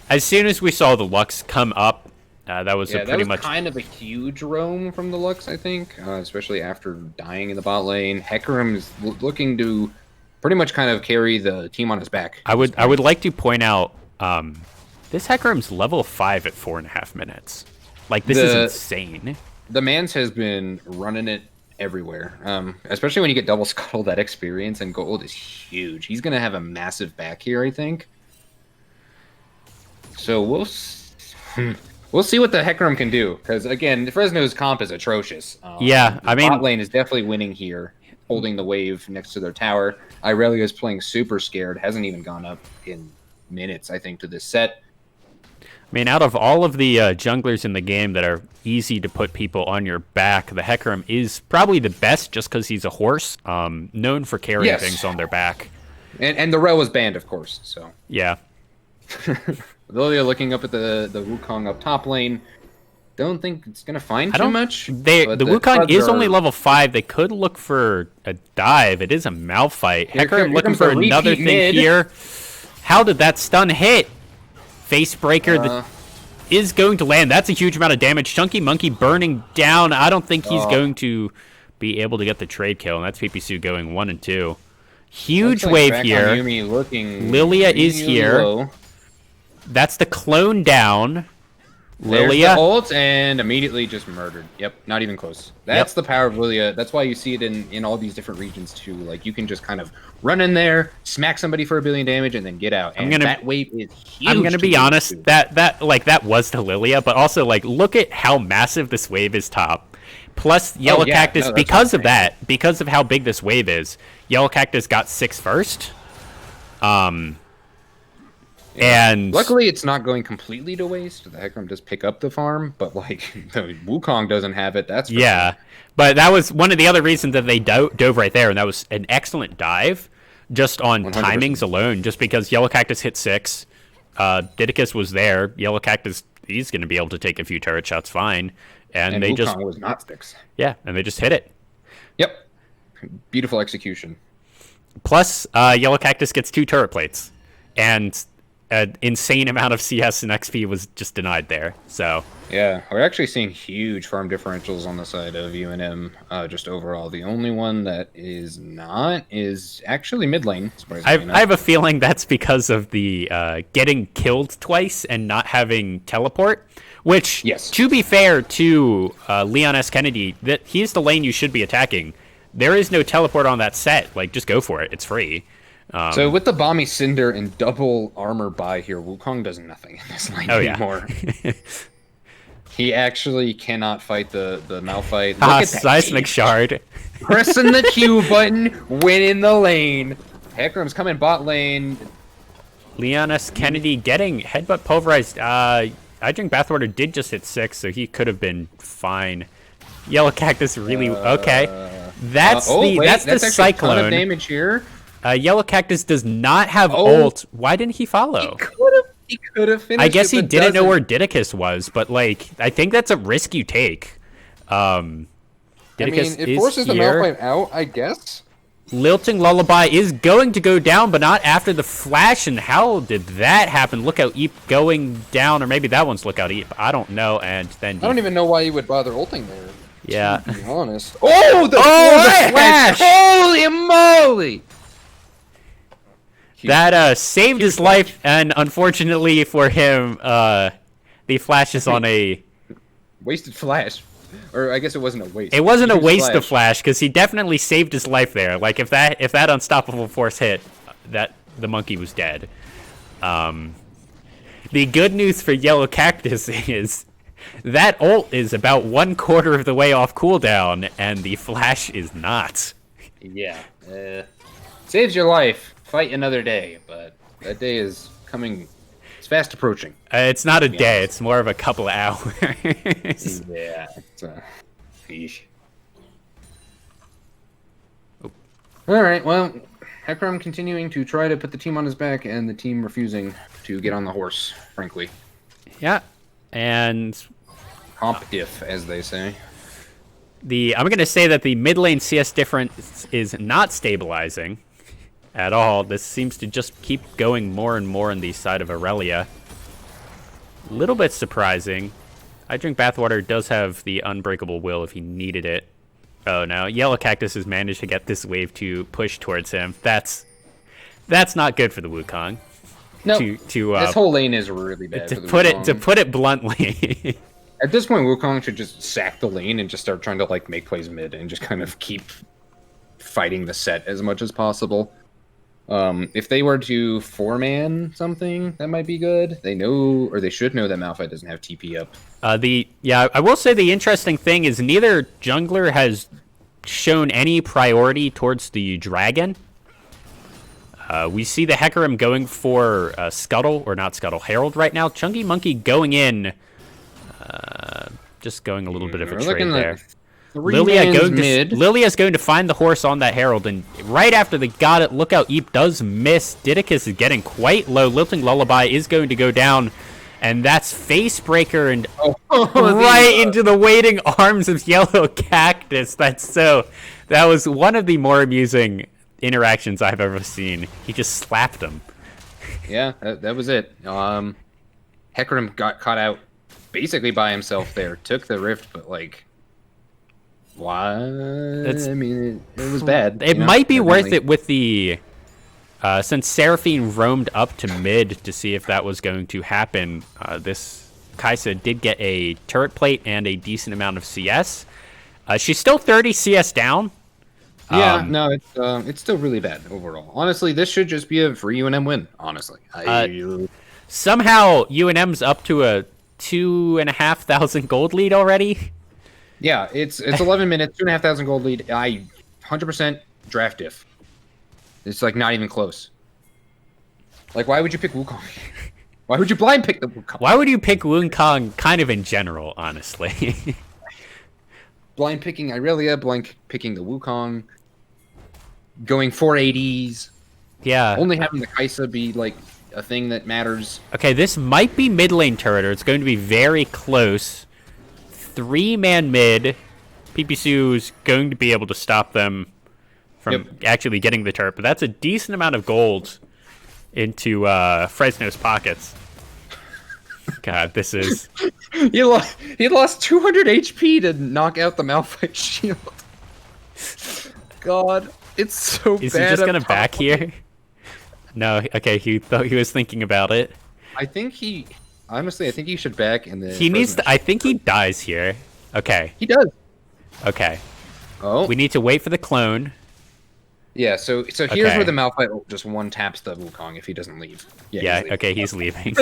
As soon as we saw the Lux come up, that was pretty much kind of a huge roam from the Lux, I think, especially after dying in the bot lane. Hecarim is looking to pretty much kind of carry the team on his back. I would like to point out this Hecarim's level 5 at 4.5 minutes. Like, this is insane. The Mans has been running it everywhere, especially when you get double Scuttle. That experience and gold is huge. He's going to have a massive back here, I think. So we'll see what the Hecarim can do, because again, Fresno's comp is atrocious. Yeah, I mean, bot lane is definitely winning here, holding the wave next to their tower. Irelia is playing super scared, hasn't even gone up in minutes, I think, to this set. I mean, out of all of the junglers in the game that are easy to put people on your back, the Hecarim is probably the best just because he's a horse, known for carrying things on their back. And the Rel was banned, of course, so. Yeah. Lilia looking up at the Wukong up top lane. Don't think it's going to find too much. The Wukong is only level 5. They could look for a dive. It is a Malphite. Hecarim looking for another thing here. How did that stun hit? Facebreaker is going to land. That's a huge amount of damage. Chunky Monkey burning down. I don't think he's going to be able to get the trade kill, and that's PPC going 1 and 2. Huge wave here. Lilia is here. Low. That's the clone down. Lilia. The ult and immediately just murdered. Yep, not even close. That's the power of Lilia. That's why you see it in all these different regions too. Like, you can just kind of run in there, smack somebody for 1 billion damage, and then get out. And that wave is huge. I'm gonna be honest. That was the Lilia, but also, like, look at how massive this wave is top. Plus Yellow Cactus, because of that, because of how big this wave is, Yellow Cactus got 6 first. And luckily, it's not going completely to waste. The Hecarim does pick up the farm, but like the Wukong doesn't have it. That's sure. But that was one of the other reasons that they dove right there, and that was an excellent dive, just on 100%. Timings alone. Just because Yellow Cactus hit 6, Didicus was there. Yellow Cactus, he's going to be able to take a few turret shots fine, and they Wukong was not 6. Yeah, and they just hit it. Yep, beautiful execution. Plus, Yellow Cactus gets 2 turret plates, and an insane amount of CS and XP was just denied there. So yeah, we're actually seeing huge farm differentials on the side of UNM. Just overall, the only one that is not is actually mid lane. I have a feeling that's because of the getting killed twice and not having teleport. Which, to be fair to Leon S. Kennedy, that he's the lane you should be attacking. There is no teleport on that set. Like, just go for it. It's free. So with the Balmy Cinder and double armor buy here, Wukong does nothing in this lane anymore. He actually cannot fight the Malphite. Look at that Seismic Shard. Pressing the Q button, winning the lane. Hecarim's coming bot lane. Leon S. Kennedy getting headbutt pulverized. I Drink Bathwater did just hit 6, so he could have been fine. Yellow Cactus really okay. That's the Cyclone. A ton of damage here. Yellow Cactus does not have ult. Why didn't he follow? He could have finished. I guess he didn't know where Didicus was, but like, I think that's a risk you take. Didicus it forces the Malphite out, I guess. Lilting Lullaby is going to go down, but not after the flash. And how did that happen? Lookout Eep going down, or maybe that one's Lookout Eep. I don't know. And then I don't even know why you would bother ulting there. Yeah. To be honest. Oh, the flash! Holy moly! That saved his life, and unfortunately for him, the flash is on a wasted flash. Or I guess it wasn't a waste. It wasn't a waste of flash because he definitely saved his life there. Like if that unstoppable force hit, the monkey was dead. The good news for Yellow Cactus is that ult is about 1/4 of the way off cooldown, and the flash is not. Yeah. Saves your life. Fight another day, but that day is coming. It's fast approaching. It's not a day. It's more of a couple of hours. Yeah. Yeesh. All right. Well, Hecarim continuing to try to put the team on his back, and the team refusing to get on the horse. Frankly. Yeah, and comp diff, as they say. I'm gonna say that the mid lane CS difference is not stabilizing at all. This seems to just keep going more and more on the side of Aurelia. A little bit surprising. I Drink Bathwater does have the Unbreakable Will if he needed it. Oh no, Yellow Cactus has managed to get this wave to push towards him. That's not good for the Wukong. No, this whole lane is really bad. To put it bluntly. At this point, Wukong should just sack the lane and just start trying to like make plays mid and just kind of keep fighting the set as much as possible. If they were to 4-man something, that might be good. They know, or they should know, that Malphite doesn't have TP up. I will say the interesting thing is neither jungler has shown any priority towards the dragon. We see the Hecarim going for Scuttle, or not Scuttle, Herald right now. Chunky Monkey going in, just going a little bit of a trade there. Lilia's going to find the horse on that Herald, and right after they got it, look out, Eep does miss. Didicus is getting quite low. Lilting Lullaby is going to go down, and that's Facebreaker and right into the waiting arms of Yellow Cactus. That was one of the more amusing interactions I've ever seen. He just slapped him. Yeah, that was it. Hecarim got caught out basically by himself there. Took the rift, but like... Why? I mean, it was bad. It might be worth it with the... since Seraphine roamed up to mid to see if that was going to happen, this Kai'Sa did get a turret plate and a decent amount of CS. She's still 30 CS down. Yeah, no, it's still really bad overall. Honestly, this should just be a free UNM win, honestly. Somehow, UNM's up to a 2,500 gold lead already. Yeah, it's 11 minutes, 2,500 gold lead. 100% draft diff. It's like not even close. Like, why would you pick Wukong? Why would you blind pick the Wukong? Why would you pick Wukong kind of in general, honestly? Blind picking Irelia, blind picking the Wukong, going 480s. Yeah. Only having the Kai'Sa be like a thing that matters. Okay, this might be mid lane turret, or it's going to be very close. 3-man mid. PPSu's going to be able to stop them from actually getting the turret, but that's a decent amount of gold into Fresno's pockets. God, this is... He lost 200 HP to knock out the Malphite shield. God, it's so bad. Is he just going to back here? No, okay, he thought he was thinking about it. Honestly, I think he should back and then... He needs to... I think he dies here. Okay. He does. Okay. Oh. We need to wait for the clone. Yeah, so here's where the Malphite just one-taps the Wukong if he doesn't leave. Yeah, he's leaving.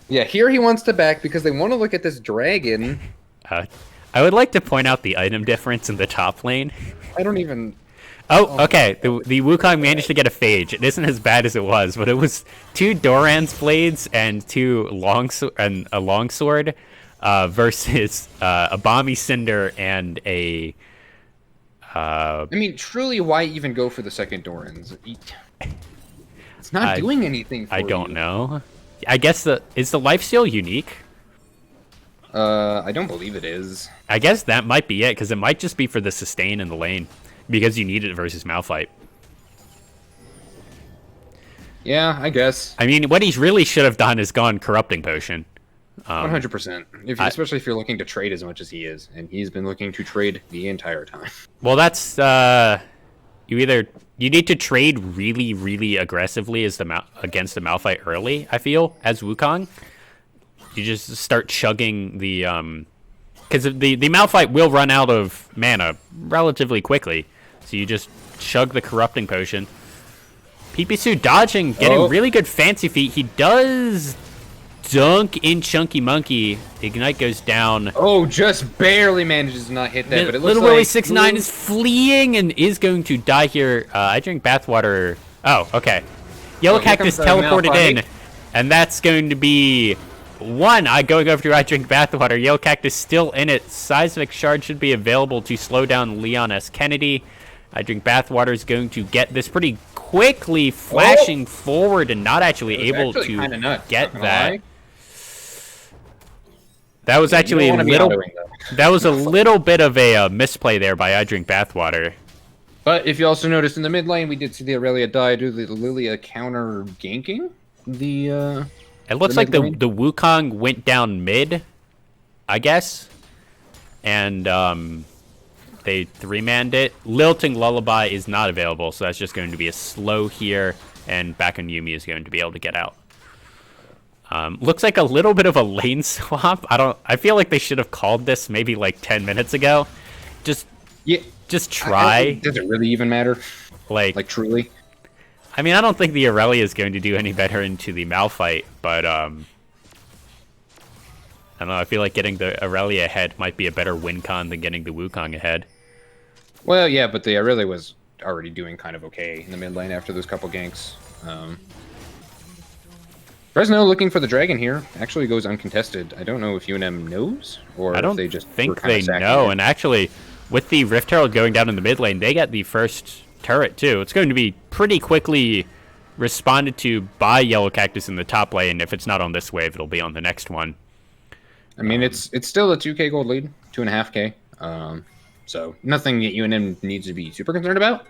Yeah, here he wants to back because they want to look at this dragon. I would like to point out the item difference in the top lane. I don't even... Oh, okay. The Wukong managed to get a Phage. It isn't as bad as it was, but it was 2 Doran's blades and a longsword versus a Bomby Cinder and a... I mean, truly, why even go for the second Doran's? It's not doing anything for you. I don't know. I guess is the lifesteal unique? I don't believe it is. I guess that might be it, because it might just be for the sustain in the lane. Because you need it versus Malphite. Yeah, I guess. I mean, what he really should have done is gone Corrupting Potion. 100%. Especially if you're looking to trade as much as he is, and he's been looking to trade the entire time. Well, that's you need to trade really, really aggressively against the Malphite early. I feel as Wukong, you just start chugging the because the Malphite will run out of mana relatively quickly, so you just chug the corrupting potion. Pipisu dodging, getting really good fancy feet. He does dunk in Chunky Monkey. Ignite goes down. Oh, just barely manages to not hit that, but it looks Little Willy like 6'9" is fleeing and is going to die here. I drink bathwater. Oh, okay. Yellow Cactus teleported in, and that's going to be one. Going over to I drink bathwater. Yellow Cactus still in it. Seismic Shard should be available to slow down Leon S. Kennedy. I drink bathwater is going to get this pretty quickly, flashing forward and not actually able to get that. That was actually a little bit of a misplay there by I drink bathwater. But if you also noticed in the mid lane, we did see the Aurelia die due to the Lilia counter ganking. It looks like the Wukong went down mid, I guess, and they 3-manned it. Lilting Lullaby is not available, so that's just going to be a slow here, and back on Yuumi is going to be able to get out. Looks like a little bit of a lane swap. I feel like they should have called this maybe like 10 minutes ago. Just try. Does it really even matter? Like truly? I mean, I don't think the Aurelia is going to do any better into the Malphite, but I don't know. I feel like getting the Aurelia ahead might be a better win con than getting the Wukong ahead. Well, yeah, but the Aurelia was already doing kind of okay in the mid lane after those couple ganks. Fresno looking for the dragon here actually goes uncontested. I don't know if UNM knows or if they just think they know. And actually, with the Rift Herald going down in the mid lane, they get the first turret too. It's going to be pretty quickly responded to by Yellow Cactus in the top lane. If it's not on this wave, it'll be on the next one. I mean, it's still a 2k gold lead, 2.5k. So nothing that UNM needs to be super concerned about.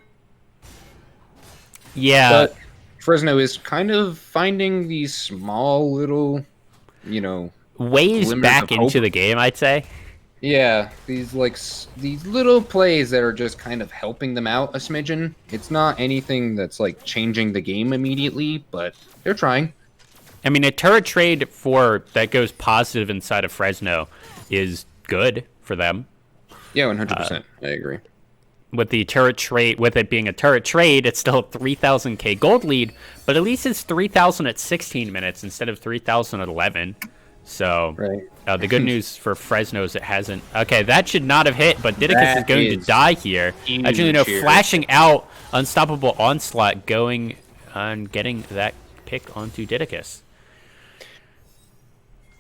Yeah. But Fresno is kind of finding these small little, ways back into the game, I'd say. Yeah, these little plays that are just kind of helping them out a smidgen. It's not anything that's like changing the game immediately, but they're trying. I mean, a turret trade that goes positive inside of Fresno is good for them. Yeah, 100%. I agree. With the turret trade, with it being a turret trade, it's still a 3,000k gold lead, but at least it's 3,000 at 16 minutes instead of 3,000 at 11. So, right. The good news for Fresno is it hasn't. Okay, that should not have hit, but Didicus is going to die here. Actually, no, flashing out, unstoppable onslaught, going and getting that pick onto Didicus.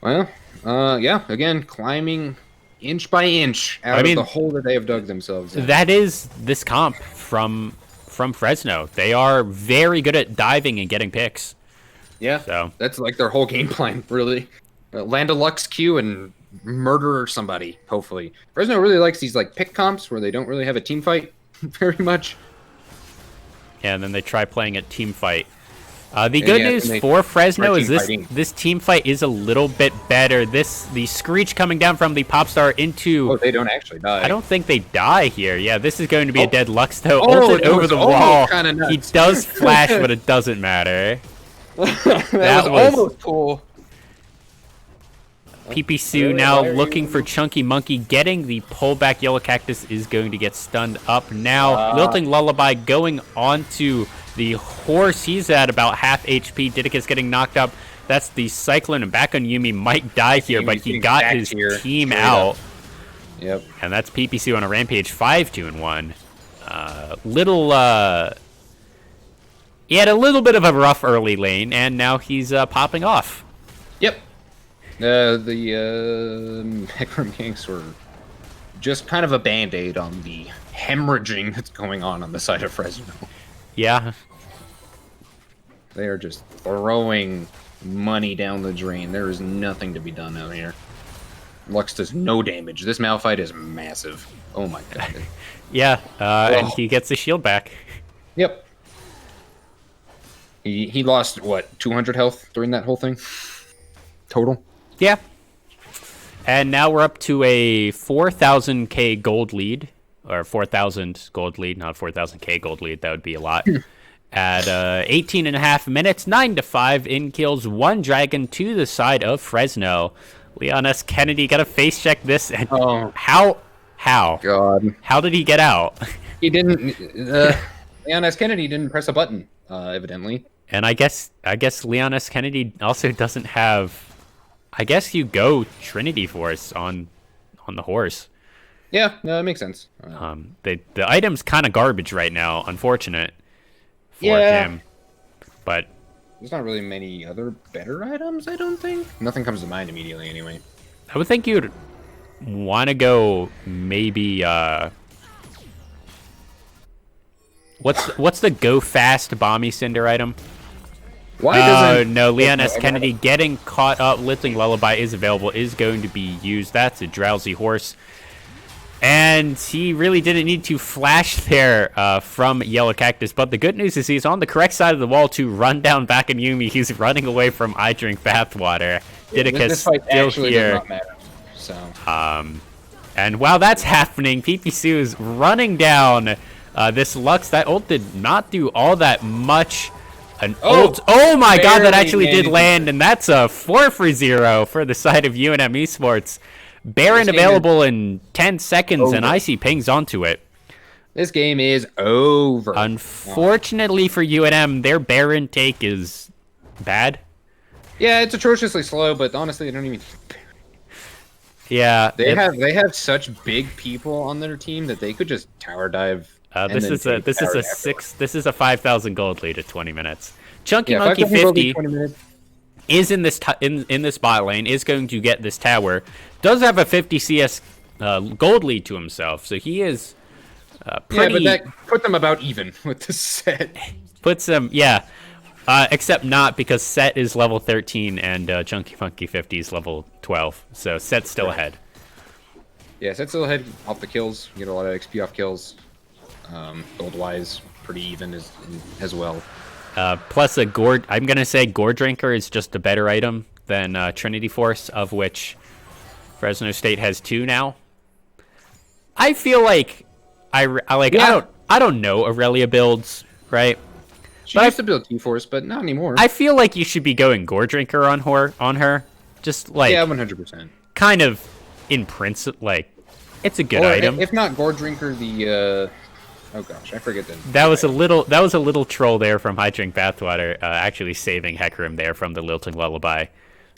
Well, yeah, again, climbing inch by inch out of the hole that they have dug themselves in. That is this comp from Fresno. They are very good at diving and getting picks. Yeah, so that's like their whole game plan, really. Land a Lux Q and murder somebody, hopefully. Fresno really likes these like pick comps where they don't really have a team fight very much. Yeah, and then they try playing a team fight. The good news for Fresno is this team fight is a little bit better. The Screech coming down from the Popstar into... Oh, they don't actually die. I don't think they die here. Yeah, this is going to be a dead Lux, though. Ulted over the wall. He does flash, but it doesn't matter. that was almost cool. Pipisu now looking for Chunky Monkey. Getting the pullback. Yellow Cactus is going to get stunned up now. Lilting Lullaby going onto the horse. He's at about half HP. Didicus getting knocked up. That's the Cyclone, and back on Yuumi might die here, but he got his team out. Yep. And that's Pipisu on a rampage, 5-2-1. He had a little bit of a rough early lane, and now he's popping off. Yep. The Hecarim Yanks were just kind of a band-aid on the hemorrhaging that's going on the side of Fresno. Yeah. They are just throwing money down the drain. There is nothing to be done out here. Lux does no damage. This Malphite is massive. Oh my god. Yeah, and he gets the shield back. Yep. He lost, what, 200 health during that whole thing? Total? Yeah. And now we're up to a 4,000k gold lead. Or 4,000 gold lead, not 4,000k gold lead. That would be a lot. At 18 and a half minutes, 9-5 in kills, 1 dragon to the side of Fresno. Leon S. Kennedy got to face check this. And how? God. How did he get out? He didn't. Leon S. Kennedy didn't press a button, evidently. And I guess Leon S. Kennedy also doesn't have. I guess you go Trinity Force on the horse. Yeah, no, that makes sense. The item's kind of garbage right now. Unfortunate for him, but there's not really many other better items. I don't think. Nothing comes to mind immediately, anyway. I would think you'd want to go maybe. What's the go fast bomby cinder item? Why doesn't? No, Leon S. Kennedy getting caught up. Lifting Lullaby is available. Is going to be used. That's a drowsy horse. And he really didn't need to flash there from Yellow Cactus. But the good news is he's on the correct side of the wall to run down Bakanyumi. He's running away from I Drink Bathwater. Didicus still here. Does not matter, so. And while that's happening, PPC is running down this Lux. That ult did not do all that much. Ult. Oh my god, that actually did land. And that's a 4-for-0 for the side of UNM Esports. Baron available in 10 seconds, and Icy pings onto it. This game is over. Unfortunately for UNM, their Baron take is bad. Yeah, it's atrociously slow, but honestly, they don't even. Yeah, they have such big people on their team that they could just tower dive. This is a 5,000 gold lead at 20 minutes. Chunky Monkey 50 is in this in this bot lane, is going to get this tower. Does have a 50 CS gold lead to himself, so he is pretty. Yeah, but that put them about even with the set. Puts them, yeah. Except not, because Set is level 13 and Chunky Monkey 50 is level 12, so Set's still ahead. Yeah, Set's still ahead off the kills. You get a lot of XP off kills. Gold-wise, pretty even as well. Plus a gourd. I'm gonna say Gourd Drinker is just a better item than Trinity Force, of which Fresno State has 2 now. I feel like I don't know Aurelia builds, right? She used to build T-Force, but not anymore. I feel like you should be going Gourd Drinker on her. Just like 100%. Kind of in principle, like it's a good item. If not Gourd Drinker, the oh gosh, I forget the. That was a little troll there from I Drink Bathwater, actually saving Hecarim there from the Lilting Lullaby.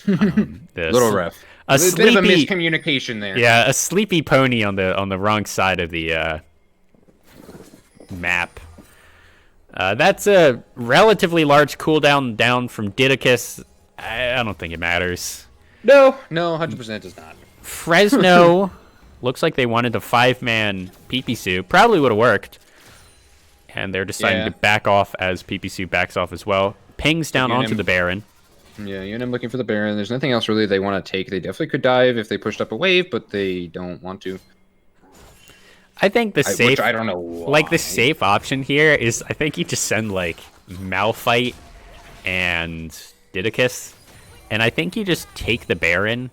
Little rough. A bit of a miscommunication there. Yeah, a sleepy pony on the wrong side of the map. That's a relatively large cooldown down from Didicus. I don't think it matters. No, 100% does not. Fresno looks like they wanted a 5-man PPC. Probably would have worked. And they're deciding to back off as PPC backs off as well. Pings down onto the Baron. Yeah, UNM looking for the Baron. There's nothing else really they want to take. They definitely could dive if they pushed up a wave, but they don't want to. I think the safe, which I don't know why. Like the safe option here is, I think you just send like Malphite and Didicus, and I think you just take the Baron.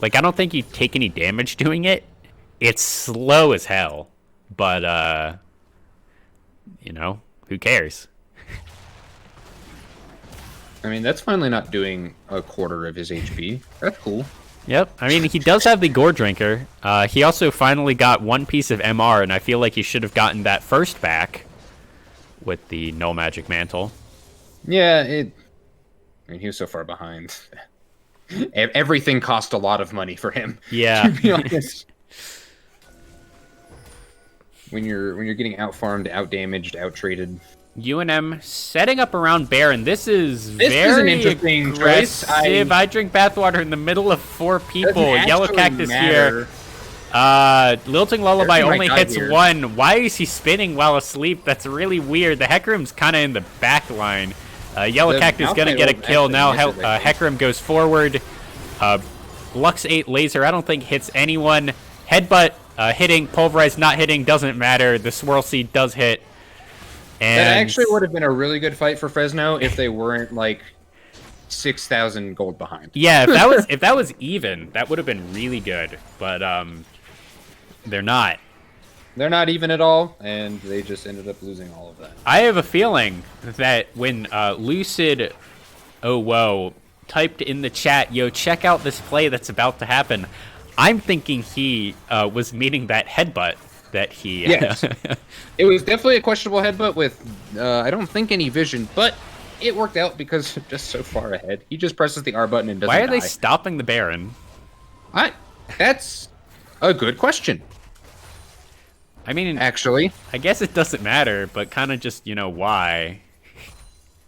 Like, I don't think you take any damage doing it. It's slow as hell, but you know, who cares? I mean, that's finally not doing a quarter of his HP. That's cool. Yep. I mean, he does have the Gourd Drinker. He also finally got 1 piece of MR, and I feel like he should have gotten that first back with the Null Magic Mantle. Yeah, I mean, he was so far behind. Everything cost a lot of money for him. Yeah. To be honest. When you're getting out-farmed, out-damaged, out-traded. UNM setting up around Baron. This is an interesting aggressive. choice. I Drink Bathwater in the middle of 4 people. Yellow Cactus here. Lilting Lullaby only hits 1. Why is he spinning while asleep? That's really weird. The Hecarim's kind of in the back line. Yellow Cactus going to get a kill. Now Hecarim goes forward. Lux 8 laser, I don't think hits anyone. Headbutt hitting. Pulverize not hitting. Doesn't matter. The Swirl Seed does hit. And that actually would have been a really good fight for Fresno if they weren't, like, 6,000 gold behind. Yeah, if that was even, that would have been really good. But they're not. They're not even at all, and they just ended up losing all of that. I have a feeling that when Lucid, oh whoa, typed in the chat, yo, check out this play that's about to happen, I'm thinking he was meaning that headbutt that he... Yes. It was definitely a questionable headbutt with, I don't think, any vision, but it worked out because just so far ahead. He just presses the R button and doesn't Why are die. they stopping the Baron? That's a good question. I mean, actually, I guess it doesn't matter, but kind of just, why?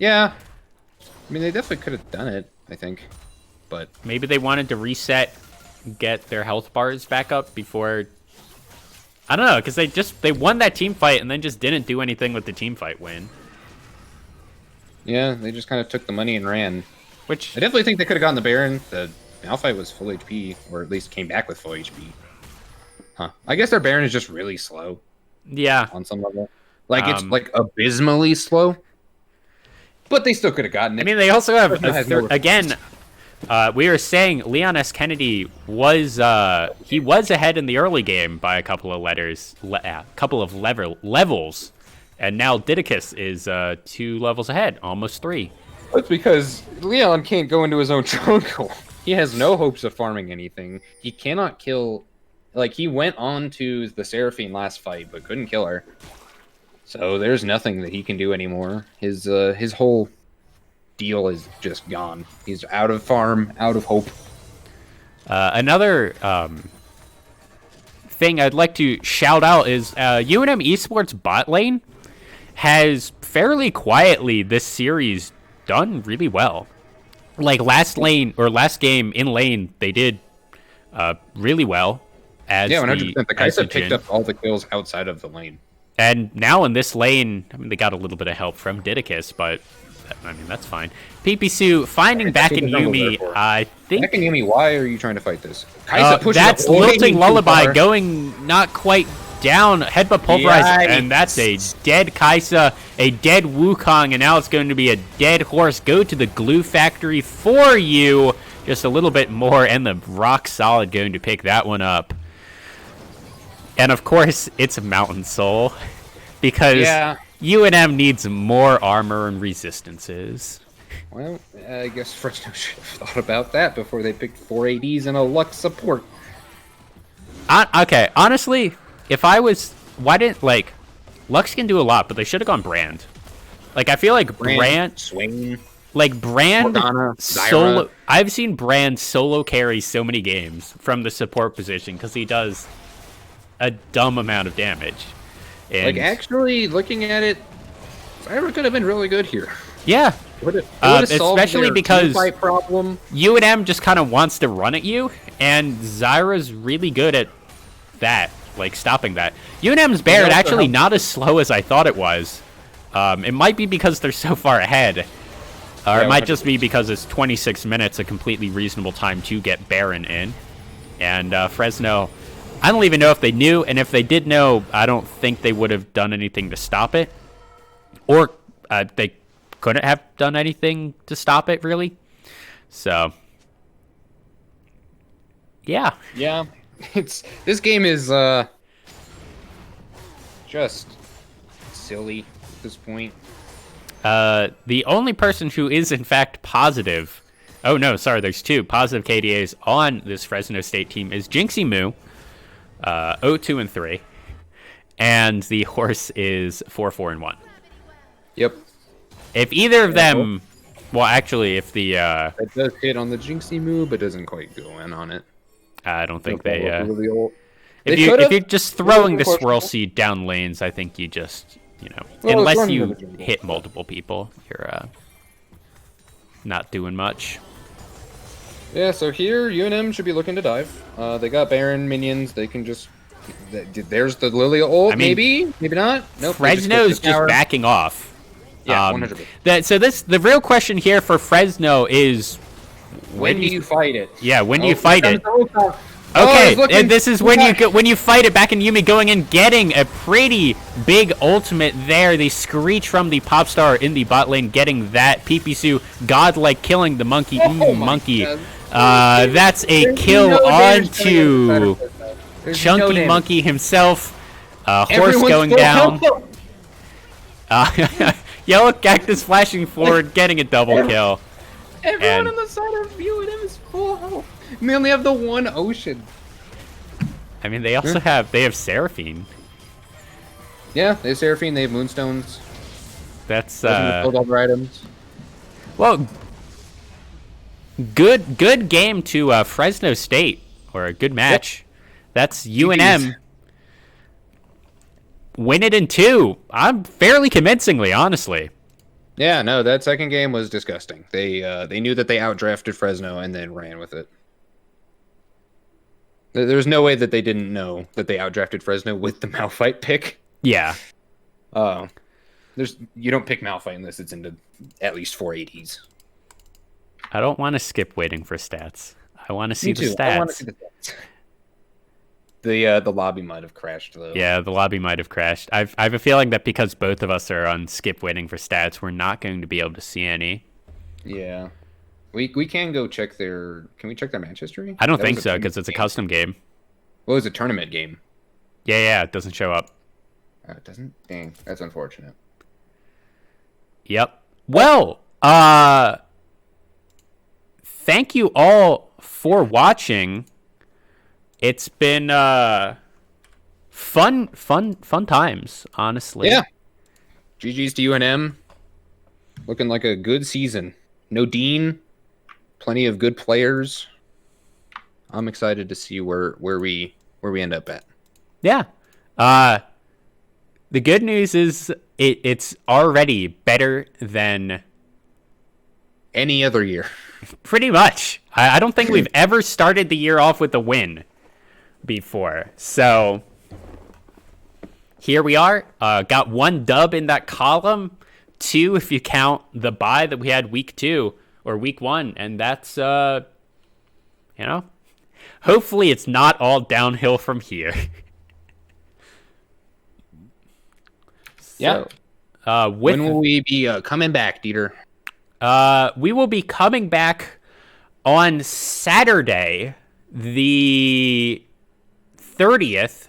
Yeah. I mean, they definitely could have done it, I think. But maybe they wanted to reset, get their health bars back up before... I don't know, because they won that team fight and then just didn't do anything with the team fight win. Yeah, they just kind of took the money and ran. Which... I definitely think they could have gotten the Baron. The Malphite was full HP, or at least came back with full HP. Huh. I guess their Baron is just really slow. Yeah. On some level. Like, it's, like, abysmally slow. But they still could have gotten it. I mean, they also have, again, we were saying Leon S. Kennedy was, he was ahead in the early game by a couple of levels. And now Didicus is 2 levels ahead, almost 3. That's because Leon can't go into his own jungle. He has no hopes of farming anything. He cannot kill... Like, he went on to the Seraphine last fight, but couldn't kill her. So there's nothing that he can do anymore. His whole deal is just gone. He's out of farm, out of hope. Another thing I'd like to shout out is UNM Esports bot lane has fairly quietly this series done really well. Like last game in lane, they did really well. As 100%. The Kai'Sa picked up all the kills outside of the lane. And now in this lane, I mean, they got a little bit of help from Didicus, but, I mean, that's fine. Pipisu finding back in Yumi, I think... Back in Yumi, why are you trying to fight this? Kai'Sa pushes that's Lilting Lullaby going not quite down, headbutt pulverize, and that's a dead Kai'Sa, a dead Wukong, and now it's going to be a dead horse. Go to the glue factory for you. Just a little bit more, and the Rock Solid going to pick that one up. And of course, it's a Mountain Soul, because UNM needs more armor and resistances. Well, I guess Fresno should have thought about that before they picked 4 ADs and a Lux support. Okay, honestly, if I was... Why didn't, like... Lux can do a lot, but they should have gone Brand. Like, I feel like Brand... Swain. Like, Brand... Morgana, solo... I've seen Brand solo carry so many games from the support position, because he does a dumb amount of damage. And like, actually, looking at it, Zyra could have been really good here. Yeah. Especially because problem. UNM just kind of wants to run at you, and Zyra's really good at that, like stopping that. UNM's Baron actually not as slow as I thought it was. It might be because they're so far ahead, or it might just be because it's 26 minutes, a completely reasonable time to get Baron in. And Fresno, I don't even know if they knew, and if they did know, I don't think they would have done anything to stop it, or they couldn't have done anything to stop it, really. So, yeah. Yeah, this game is just silly at this point. The only person who is in fact positive, oh no, sorry, there's 2 positive KDAs on this Fresno State team is Jinxie Moo, 0-2 and 3, and the horse is 4-4 1. Yep. If either of them, well, actually, if the it does hit on the Jinxie Moo, but doesn't quite go in on it. I don't think they. If you're just throwing the swirl seed down lanes, I think you just, unless you hit multiple people, you're not doing much. Yeah, so here UNM should be looking to dive. They got Baron minions. They can just. There's the Lilia ult. Maybe not. Nope. Fresno's just backing off. Yeah, 100%. So the real question here for Fresno is, when do you fight it? Yeah, when do you fight it? Okay, and this is when you fight it back in Yumi, going in, getting a pretty big ultimate there. They screech from the pop star in the bot lane, getting that. Pipisu godlike killing the monkey. Monkey. That's a kill onto Chunky Monkey himself. Horse going down. Yellow Cactus flashing forward, getting a double kill. Everyone on the side of UNM is full health. And they only have the one ocean. I mean, they also have Seraphine. Yeah, they have Seraphine. They have Moonstones. That's build all their items. Well, good game to Fresno State, or a good match. Yep. That's UNM. Win it in 2. I'm fairly convincingly, honestly. Yeah, no, that second game was disgusting. They knew that they outdrafted Fresno and then ran with it. There's no way that they didn't know that they outdrafted Fresno with the Malphite pick. Yeah. You don't pick Malphite unless it's into at least 480s. I don't want to skip waiting for stats. I want to see the stats. I want to see the stats. The lobby might have crashed though. Yeah, the lobby might have crashed. I have a feeling that because both of us are on skip waiting for stats, we're not going to be able to see any. Yeah. We can go check their... Can we check their match history? I don't think so, because it's a custom game. Well, it was a tournament game. Yeah, it doesn't show up. Oh, it doesn't? Dang, that's unfortunate. Yep. Well, thank you all for watching. It's been fun times, honestly. Yeah. GG's to UNM. Looking like a good season. No Dean. Plenty of good players. I'm excited to see where we end up at. Yeah. The good news is it's already better than any other year. Pretty much. I don't think we've ever started the year off with a win before. So here we are. Got 1 dub in that column. 2 if you count the bye that we had week 2 or week 1, and that's hopefully it's not all downhill from here. Yeah. When will we be coming back, Dieter? We will be coming back on Saturday, the 30th,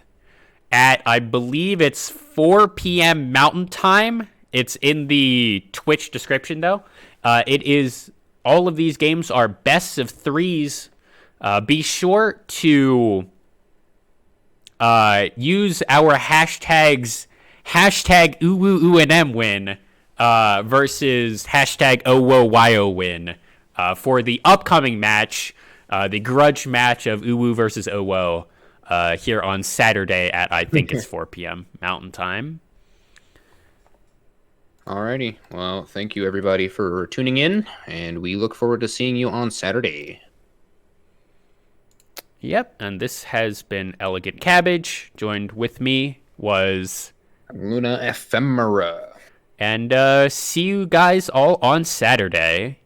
at, I believe it's 4 p.m. Mountain Time. It's in the Twitch description, though. It is, all of these games are best of 3s. Be sure to use our hashtags, hashtag UNM win versus hashtag OWOYO win for the upcoming match, the grudge match of Uwu versus OWO here on Saturday at, I think it's 4 p.m. Mountain Time. Alrighty. Well, thank you everybody for tuning in, and we look forward to seeing you on Saturday. Yep, and this has been Elegant Cabbage. Joined with me was Luna Ephemera. And see you guys all on Saturday.